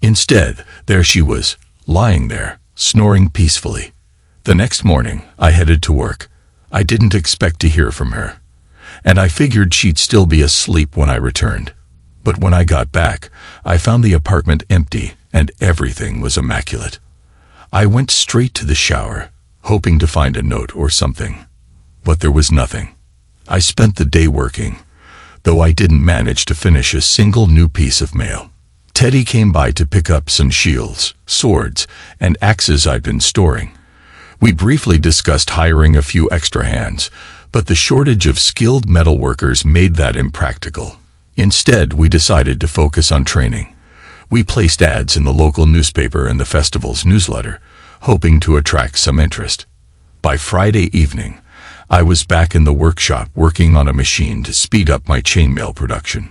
Instead, there she was, lying there, snoring peacefully. The next morning, I headed to work. I didn't expect to hear from her, and I figured she'd still be asleep when I returned. But when I got back, I found the apartment empty and everything was immaculate. I went straight to the shower, hoping to find a note or something. But there was nothing. I spent the day working, though I didn't manage to finish a single new piece of mail. Teddy came by to pick up some shields, swords, and axes I'd been storing. We briefly discussed hiring a few extra hands, but the shortage of skilled metalworkers made that impractical. Instead, we decided to focus on training. We placed ads in the local newspaper and the festival's newsletter, hoping to attract some interest. By Friday evening, I was back in the workshop working on a machine to speed up my chainmail production.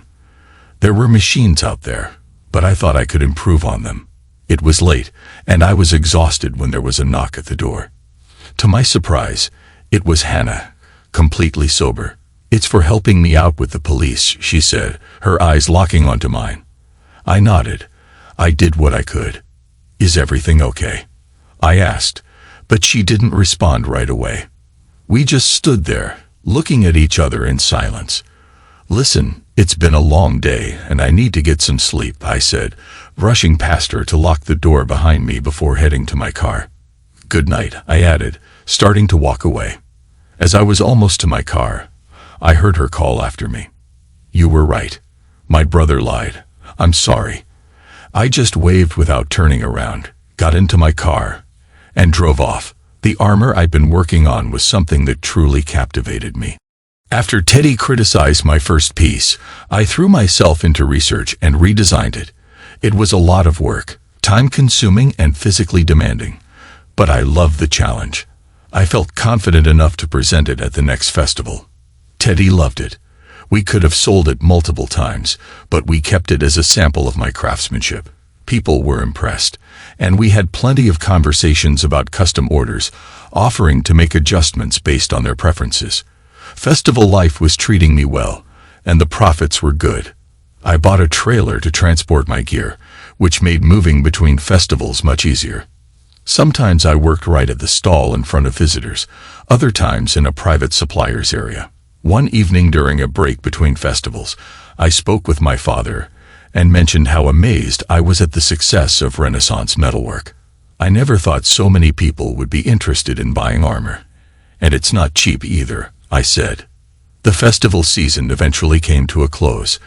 There were machines out there, but I thought I could improve on them. It was late, and I was exhausted when there was a knock at the door. To my surprise, it was Hannah, completely sober. "It's for helping me out with the police," she said, her eyes locking onto mine. I nodded. I did what I could. "Is everything okay?" I asked, but she didn't respond right away. We just stood there, looking at each other in silence. "Listen, it's been a long day, and I need to get some sleep," I said, rushing past her to lock the door behind me before heading to my car. "Good night," I added, starting to walk away. As I was almost to my car, I heard her call after me. "You were right. My brother lied. I'm sorry." I just waved without turning around, got into my car, and drove off. The armor I'd been working on was something that truly captivated me. After Teddy criticized my first piece, I threw myself into research and redesigned it. It was a lot of work, time-consuming and physically demanding, but I loved the challenge. I felt confident enough to present it at the next festival. Teddy loved it. We could have sold it multiple times, but we kept it as a sample of my craftsmanship. People were impressed, and we had plenty of conversations about custom orders, offering to make adjustments based on their preferences. Festival life was treating me well, and the profits were good. I bought a trailer to transport my gear, which made moving between festivals much easier. Sometimes I worked right at the stall in front of visitors, other times in a private supplier's area. One evening during a break between festivals, I spoke with my father and mentioned how amazed I was at the success of Renaissance metalwork. "I never thought so many people would be interested in buying armor. And it's not cheap either," I said. The festival season eventually came to a close,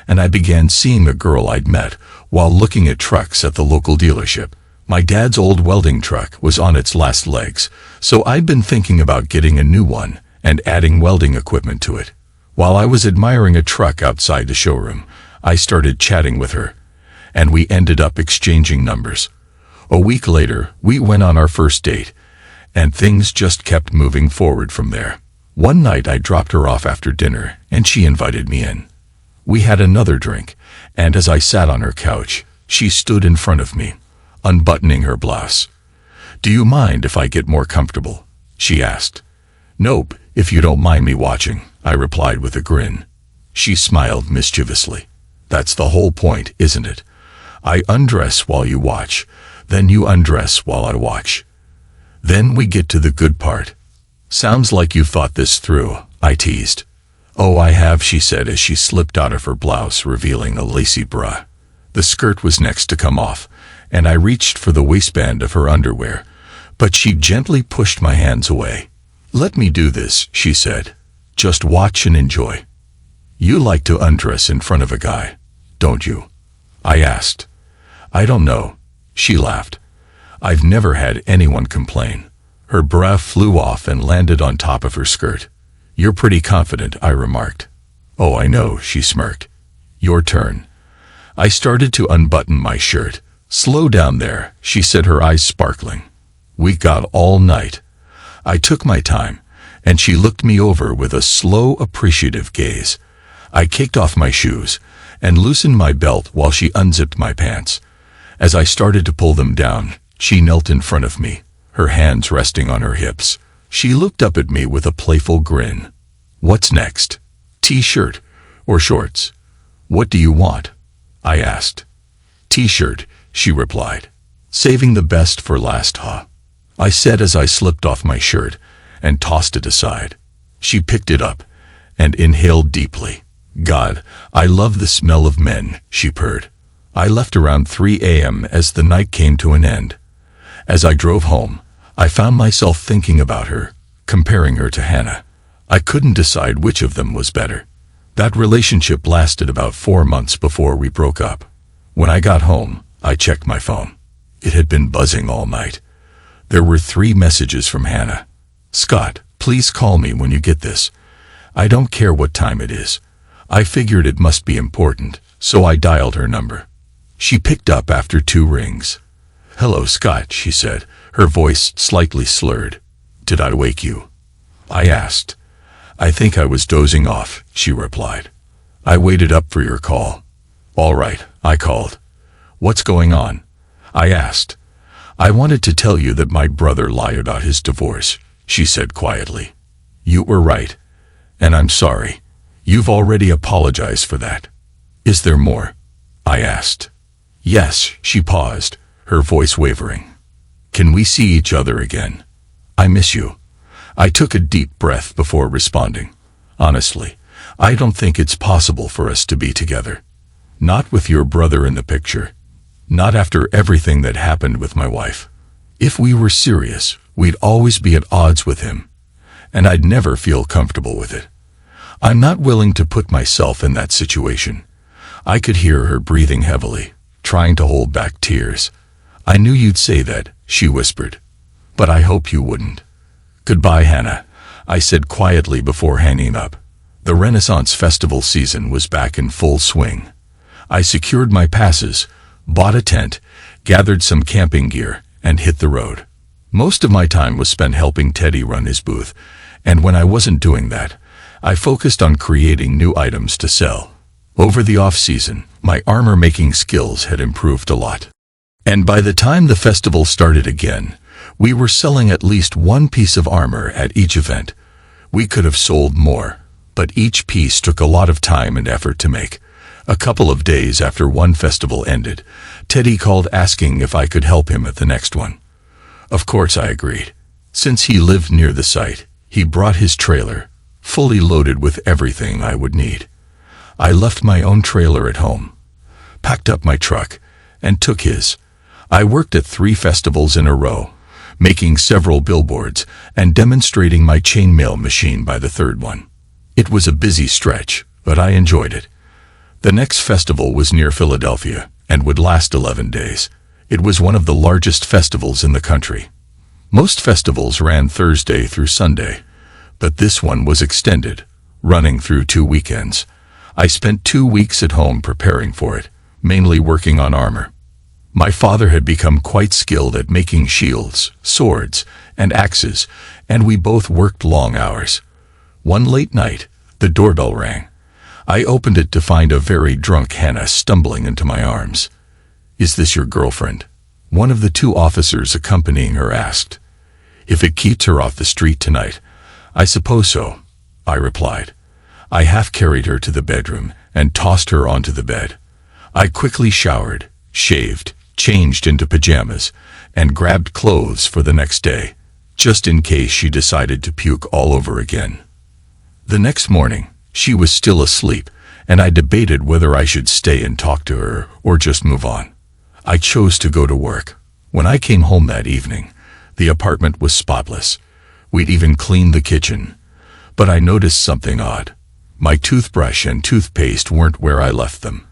and I began seeing a girl I'd met while looking at trucks at the local dealership. My dad's old welding truck was on its last legs, so I'd been thinking about getting a new one and adding welding equipment to it. While I was admiring a truck outside the showroom, I started chatting with her, and we ended up exchanging numbers. A week later, we went on our first date, and things just kept moving forward from there. One night I dropped her off after dinner, and she invited me in. We had another drink, and as I sat on her couch, she stood in front of me, unbuttoning her blouse. "Do you mind if I get more comfortable?" she asked. "Nope, if you don't mind me watching," I replied with a grin. She smiled mischievously. "That's the whole point, isn't it? I undress while you watch. Then you undress while I watch. Then we get to the good part. Sounds like you thought this through, I teased. Oh, I have, she said as she slipped out of her blouse, revealing a lacy bra. The skirt was next to come off, and I reached for the waistband of her underwear, but she gently pushed my hands away. Let me do this, she said. Just watch and enjoy. You like to undress in front of a guy, don't you? I asked. I don't know, she laughed. I've never had anyone complain. Her bra flew off and landed on top of her skirt. You're pretty confident, I remarked. Oh, I know, she smirked. Your turn. I started to unbutton my shirt. Slow down there, she said, her eyes sparkling. We got all night. I took my time, and she looked me over with a slow, appreciative gaze. I kicked off my shoes and loosened my belt while she unzipped my pants. As I started to pull them down, she knelt in front of me, her hands resting on her hips. She looked up at me with a playful grin. What's next? T-shirt or shorts? What do you want? I asked. T-shirt, she replied. Saving the best for last, huh? I said as I slipped off my shirt and tossed it aside. She picked it up and inhaled deeply. God, I love the smell of men, she purred. I left around 3 a.m. as the night came to an end. As I drove home, I found myself thinking about her, comparing her to Hannah. I couldn't decide which of them was better. That relationship lasted about 4 months before we broke up. When I got home, I checked my phone. It had been buzzing all night. There were 3 messages from Hannah. Scott, please call me when you get this. I don't care what time it is. I figured it must be important, so I dialed her number. She picked up after 2 rings. Hello, Scott, she said, her voice slightly slurred. Did I wake you? I asked. I think I was dozing off, she replied. I waited up for your call. All right, I called. What's going on? I asked. I wanted to tell you that my brother lied about his divorce, she said quietly. You were right, and I'm sorry. You've already apologized for that. Is there more? I asked. Yes, she paused, her voice wavering. Can we see each other again? I miss you. I took a deep breath before responding. Honestly, I don't think it's possible for us to be together. Not with your brother in the picture. Not after everything that happened with my wife. If we were serious, we'd always be at odds with him, and I'd never feel comfortable with it. I'm not willing to put myself in that situation. I could hear her breathing heavily, trying to hold back tears. I knew you'd say that, she whispered. But I hope you wouldn't. Goodbye, Hannah, I said quietly before hanging up. The Renaissance Festival season was back in full swing. I secured my passes, bought a tent, gathered some camping gear, and hit the road. Most of my time was spent helping Teddy run his booth, and when I wasn't doing that, I focused on creating new items to sell. Over the off-season, my armor-making skills had improved a lot. And by the time the festival started again, we were selling at least 1 piece of armor at each event. We could have sold more, but each piece took a lot of time and effort to make. A couple of days after one festival ended, Teddy called asking if I could help him at the next one. Of course I agreed. Since he lived near the site, he brought his trailer, fully loaded with everything I would need. I left my own trailer at home, packed up my truck, and took his. I worked at 3 festivals in a row, making several billboards and demonstrating my chainmail machine by the 3rd one. It was a busy stretch, but I enjoyed it. The next festival was near Philadelphia and would last 11 days. It was one of the largest festivals in the country. Most festivals ran Thursday through Sunday, but this one was extended, running through 2 weekends. I spent 2 weeks at home preparing for it, mainly working on armor. My father had become quite skilled at making shields, swords, and axes, and we both worked long hours. One late night, the doorbell rang. I opened it to find a very drunk Hannah stumbling into my arms. "Is this your girlfriend?" One of the 2 officers accompanying her asked. "If it keeps her off the street tonight, I suppose so," I replied. I half carried her to the bedroom and tossed her onto the bed. I quickly showered, shaved, changed into pajamas, and grabbed clothes for the next day, just in case she decided to puke all over again. The next morning, she was still asleep, and I debated whether I should stay and talk to her or just move on. I chose to go to work. When I came home that evening, the apartment was spotless. We'd even cleaned the kitchen. But I noticed something odd. My toothbrush and toothpaste weren't where I left them.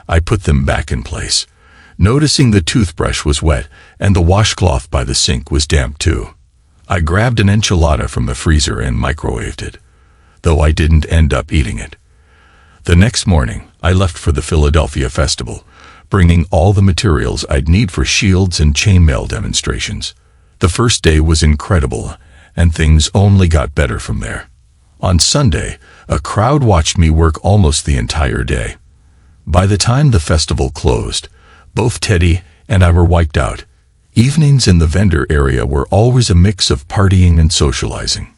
I put them back in place, noticing the toothbrush was wet and the washcloth by the sink was damp too. I grabbed an enchilada from the freezer and microwaved it, though I didn't end up eating it. The next morning, I left for the Philadelphia Festival, bringing all the materials I'd need for shields and chainmail demonstrations. The first day was incredible, and things only got better from there. On Sunday, a crowd watched me work almost the entire day. By the time the festival closed, both Teddy and I were wiped out. Evenings in the vendor area were always a mix of partying and socializing.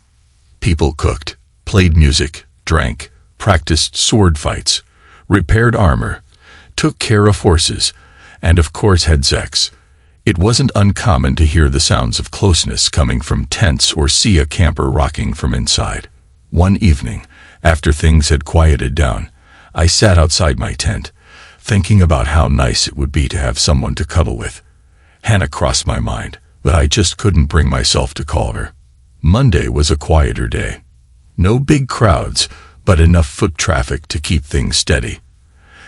People cooked, played music, drank, practiced sword fights, repaired armor, took care of horses, and of course had sex. It wasn't uncommon to hear the sounds of closeness coming from tents or see a camper rocking from inside. One evening, after things had quieted down, I sat outside my tent, thinking about how nice it would be to have someone to cuddle with. Hannah crossed my mind, but I just couldn't bring myself to call her. Monday was a quieter day. No big crowds, but enough foot traffic to keep things steady.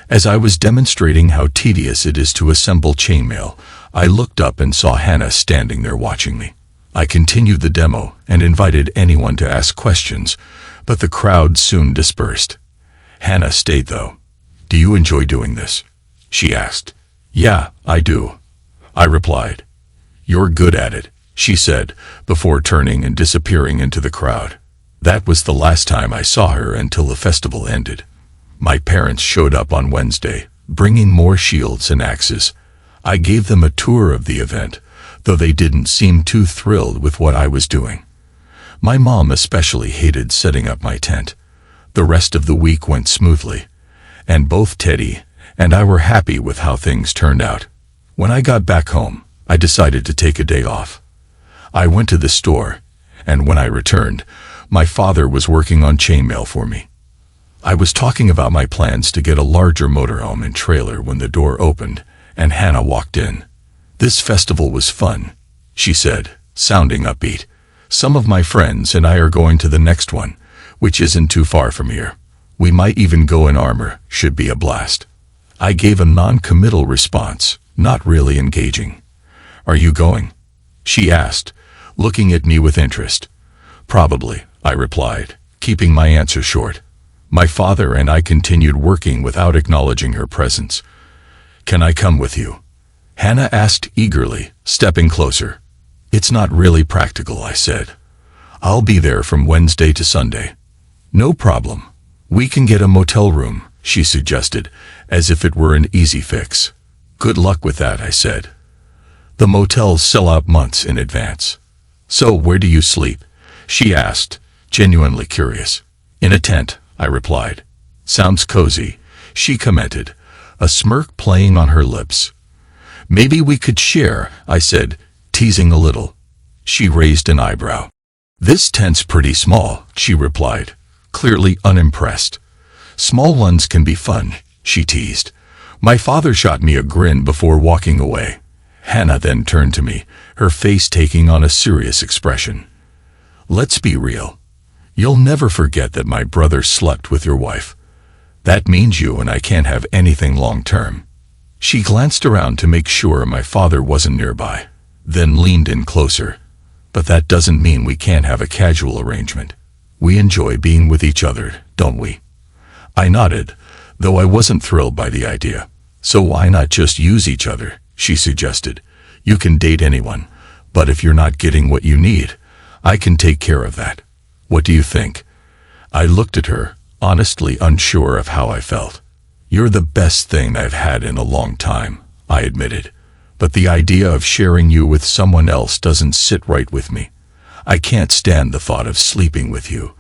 As I was demonstrating how tedious it is to assemble chainmail, I looked up and saw Hannah standing there watching me. I continued the demo and invited anyone to ask questions, but the crowd soon dispersed. Hannah stayed though. "Do you enjoy doing this?" she asked. "Yeah, I do," I replied. "You're good at it," she said, before turning and disappearing into the crowd. That was the last time I saw her until the festival ended. My parents showed up on Wednesday, bringing more shields and axes. I gave them a tour of the event, though they didn't seem too thrilled with what I was doing. My mom especially hated setting up my tent. The rest of the week went smoothly, and both Teddy and I were happy with how things turned out. When I got back home, I decided to take a day off. I went to the store, and when I returned, my father was working on chainmail for me. I was talking about my plans to get a larger motorhome and trailer when the door opened, and Hannah walked in. "This festival was fun," she said, sounding upbeat. "Some of my friends and I are going to the next one, which isn't too far from here. We might even go in armor, should be a blast." I gave a non-committal response, not really engaging. "Are you going?" she asked, looking at me with interest. "Probably," I replied, keeping my answer short. My father and I continued working without acknowledging her presence. "Can I come with you?" Hannah asked eagerly, stepping closer. "It's not really practical," I said. "I'll be there from Wednesday to Sunday." "No problem. We can get a motel room," she suggested, as if it were an easy fix. "Good luck with that," I said. "The motels sell out months in advance." "So where do you sleep?" she asked, genuinely curious. "In a tent," I replied. "Sounds cozy," she commented, a smirk playing on her lips. "Maybe we could share," I said, teasing a little. She raised an eyebrow. "This tent's pretty small," she replied, clearly unimpressed. "Small ones can be fun," she teased. My father shot me a grin before walking away. Hannah then turned to me, her face taking on a serious expression. "Let's be real. You'll never forget that my brother slept with your wife. That means you and I can't have anything long-term." She glanced around to make sure my father wasn't nearby, then leaned in closer. "But that doesn't mean we can't have a casual arrangement. We enjoy being with each other, don't we?" I nodded, though I wasn't thrilled by the idea. "So why not just use each other?" she suggested. "You can date anyone, but if you're not getting what you need, I can take care of that. What do you think?" I looked at her, honestly unsure of how I felt. "You're the best thing I've had in a long time," I admitted. "But the idea of sharing you with someone else doesn't sit right with me. I can't stand the thought of sleeping with you,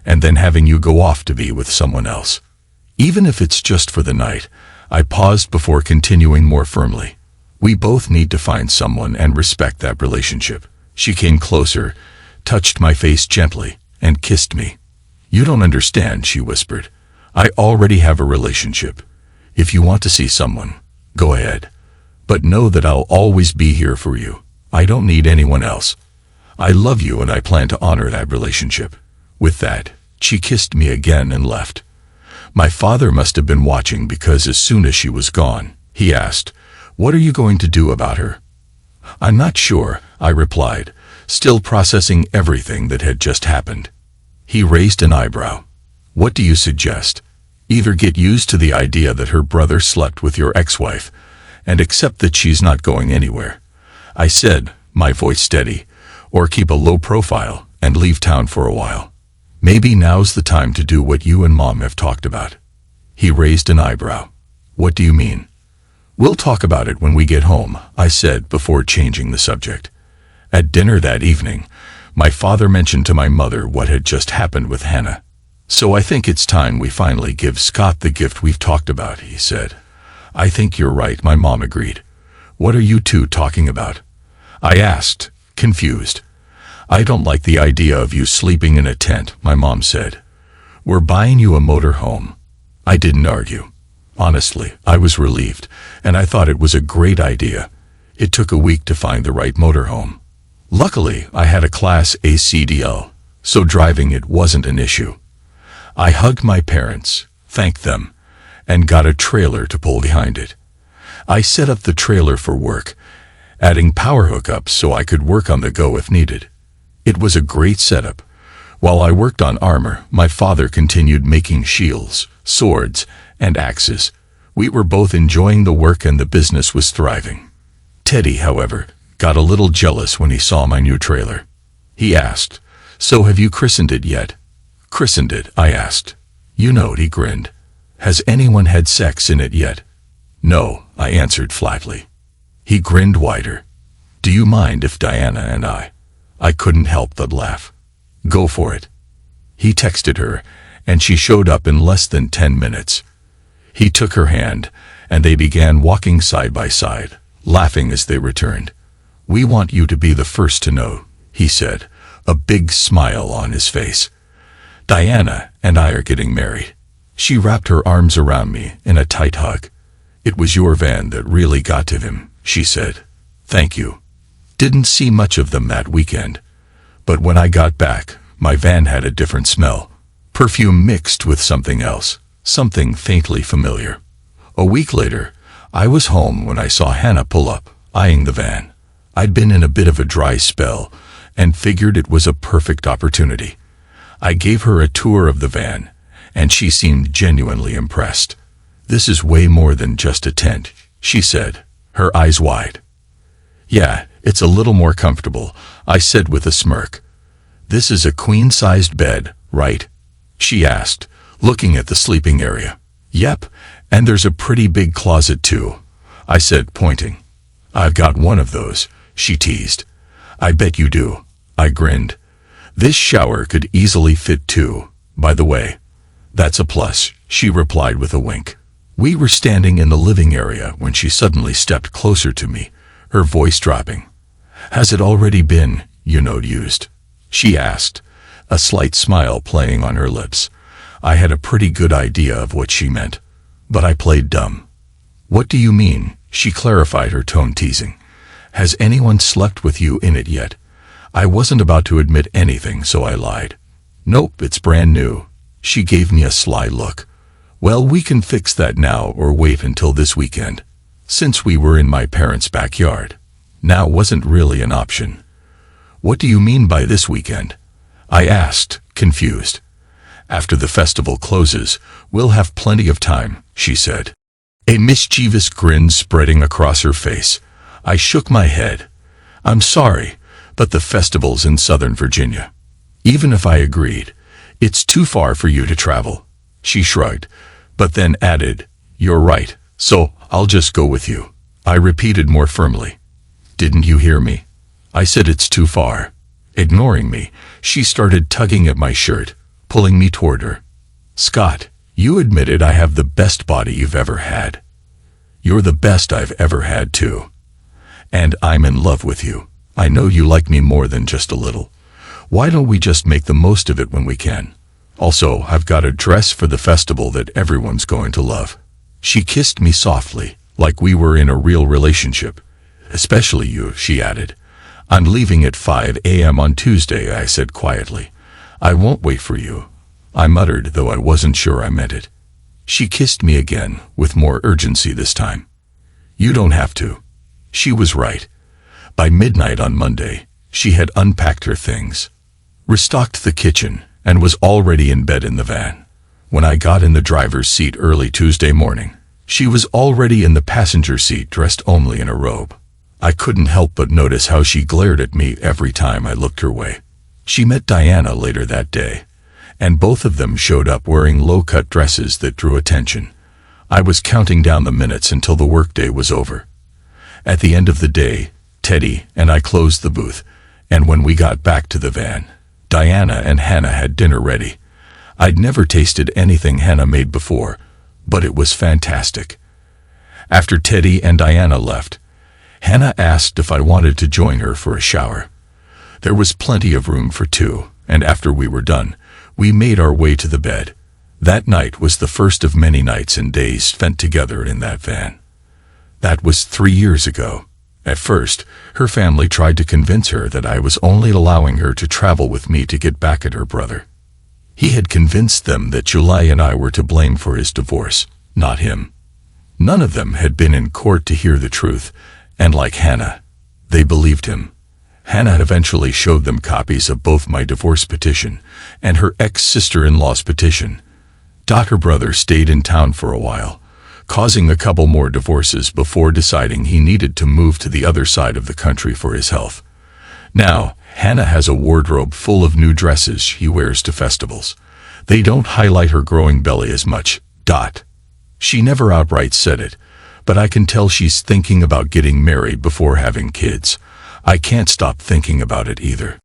and then having you go off to be with someone else. Even if it's just for the night." I paused before continuing more firmly. We both need to find someone and respect that relationship. She came closer, touched my face gently, and kissed me. You don't understand, she whispered. I already have a relationship. If you want to see someone, go ahead. But know that I'll always be here for you. I don't need anyone else. I love you and I plan to honor that relationship. With that, she kissed me again and left. My father must have been watching because as soon as she was gone, he asked, "What are you going to do about her?" "I'm not sure," I replied, still processing everything that had just happened. He raised an eyebrow. "What do you suggest? Either get used to the idea that her brother slept with your ex-wife and accept that she's not going anywhere," I said, my voice steady, "or keep a low profile and leave town for a while. Maybe now's the time to do what you and Mom have talked about." He raised an eyebrow. "What do you mean?" "We'll talk about it when we get home," I said before changing the subject. At dinner that evening, my father mentioned to my mother what had just happened with Hannah. "So I think it's time we finally give Scott the gift we've talked about," he said. "I think you're right," my mom agreed. "What are you two talking about?" I asked, confused. "I don't like the idea of you sleeping in a tent," my mom said. "We're buying you a motor home." I didn't argue. Honestly, I was relieved, and I thought it was a great idea. It took a week to find the right motorhome. Luckily, I had a Class A CDL, so driving it wasn't an issue. I hugged my parents, thanked them, and got a trailer to pull behind it. I set up the trailer for work, adding power hookups so I could work on the go if needed. It was a great setup. While I worked on armor, my father continued making shields, swords, and axes. We were both enjoying the work and the business was thriving. Teddy, however, got a little jealous when he saw my new trailer. He asked, "So have you christened it yet?" "Christened it?" I asked. "You know," he grinned. "Has anyone had sex in it yet?" "No," I answered flatly. He grinned wider. "Do you mind if Diana and I couldn't help but laugh. "Go for it." He texted her, and she showed up in less than 10 minutes. He took her hand, and they began walking side by side, laughing as they returned. "We want you to be the first to know," he said, a big smile on his face. "Diana and I are getting married." She wrapped her arms around me in a tight hug. "It was your van that really got to him," she said. "Thank you. Didn't see much of them that weekend. But when I got back, my van had a different smell. Perfume mixed with something else, something faintly familiar." A week later, I was home when I saw Hannah pull up, eyeing the van. I'd been in a bit of a dry spell and figured it was a perfect opportunity. I gave her a tour of the van, and she seemed genuinely impressed. "This is way more than just a tent," she said, her eyes wide. "Yeah, it's a little more comfortable," I said with a smirk. "This is a queen-sized bed, right?" she asked, looking at the sleeping area. "Yep, and there's a pretty big closet too," I said, pointing. "I've got one of those," she teased. "I bet you do," I grinned. "This shower could easily fit two, by the way." "That's a plus," she replied with a wink. We were standing in the living area when she suddenly stepped closer to me, her voice dropping. "Has it already been, used?" she asked, a slight smile playing on her lips. I had a pretty good idea of what she meant, but I played dumb. "What do you mean?" she clarified, her tone teasing. "Has anyone slept with you in it yet?" I wasn't about to admit anything, so I lied. "Nope, it's brand new." She gave me a sly look. "Well, we can fix that now or wait until this weekend." Since we were in my parents' backyard, now wasn't really an option. "What do you mean by this weekend?" I asked, confused. "After the festival closes, we'll have plenty of time," she said, a mischievous grin spreading across her face. I shook my head. "I'm sorry, but the festival's in Southern Virginia." Even if I agreed, "It's too far for you to travel." She shrugged, but then added, "You're right, so I'll just go with you." I repeated more firmly. "Didn't you hear me? I said it's too far." Ignoring me, she started tugging at my shirt, pulling me toward her. "Scott, you admitted I have the best body you've ever had." "You're the best I've ever had too." And I'm in love with you. I know you like me more than just a little. Why don't we just make the most of it when we can? Also, I've got a dress for the festival that everyone's going to love." She kissed me softly, like we were in a real relationship. "Especially you," she added. "I'm leaving at 5 a.m. on Tuesday," I said quietly. "I won't wait for you," I muttered, though I wasn't sure I meant it. She kissed me again, with more urgency this time. "You don't have to." She was right. By midnight on Monday, she had unpacked her things, restocked the kitchen, and was already in bed in the van. When I got in the driver's seat early Tuesday morning, she was already in the passenger seat, dressed only in a robe. I couldn't help but notice how she glared at me every time I looked her way. She met Diana later that day, and both of them showed up wearing low-cut dresses that drew attention. I was counting down the minutes until the workday was over. At the end of the day, Teddy and I closed the booth, and when we got back to the van, Diana and Hannah had dinner ready. I'd never tasted anything Hannah made before, but it was fantastic. After Teddy and Diana left, Hannah asked if I wanted to join her for a shower. There was plenty of room for two, and after we were done, we made our way to the bed. That night was the first of many nights and days spent together in that van. That was 3 years ago. At first, her family tried to convince her that I was only allowing her to travel with me to get back at her brother. He had convinced them that July and I were to blame for his divorce, not him. None of them had been in court to hear the truth, and like Hannah, they believed him. Hannah eventually showed them copies of both my divorce petition and her ex-sister-in-law's petition. Her brother stayed in town for a while, causing a couple more divorces before deciding he needed to move to the other side of the country for his health. Now, Hannah has a wardrobe full of new dresses she wears to festivals. They don't highlight her growing belly as much. She never outright said it, but I can tell she's thinking about getting married before having kids. I can't stop thinking about it either.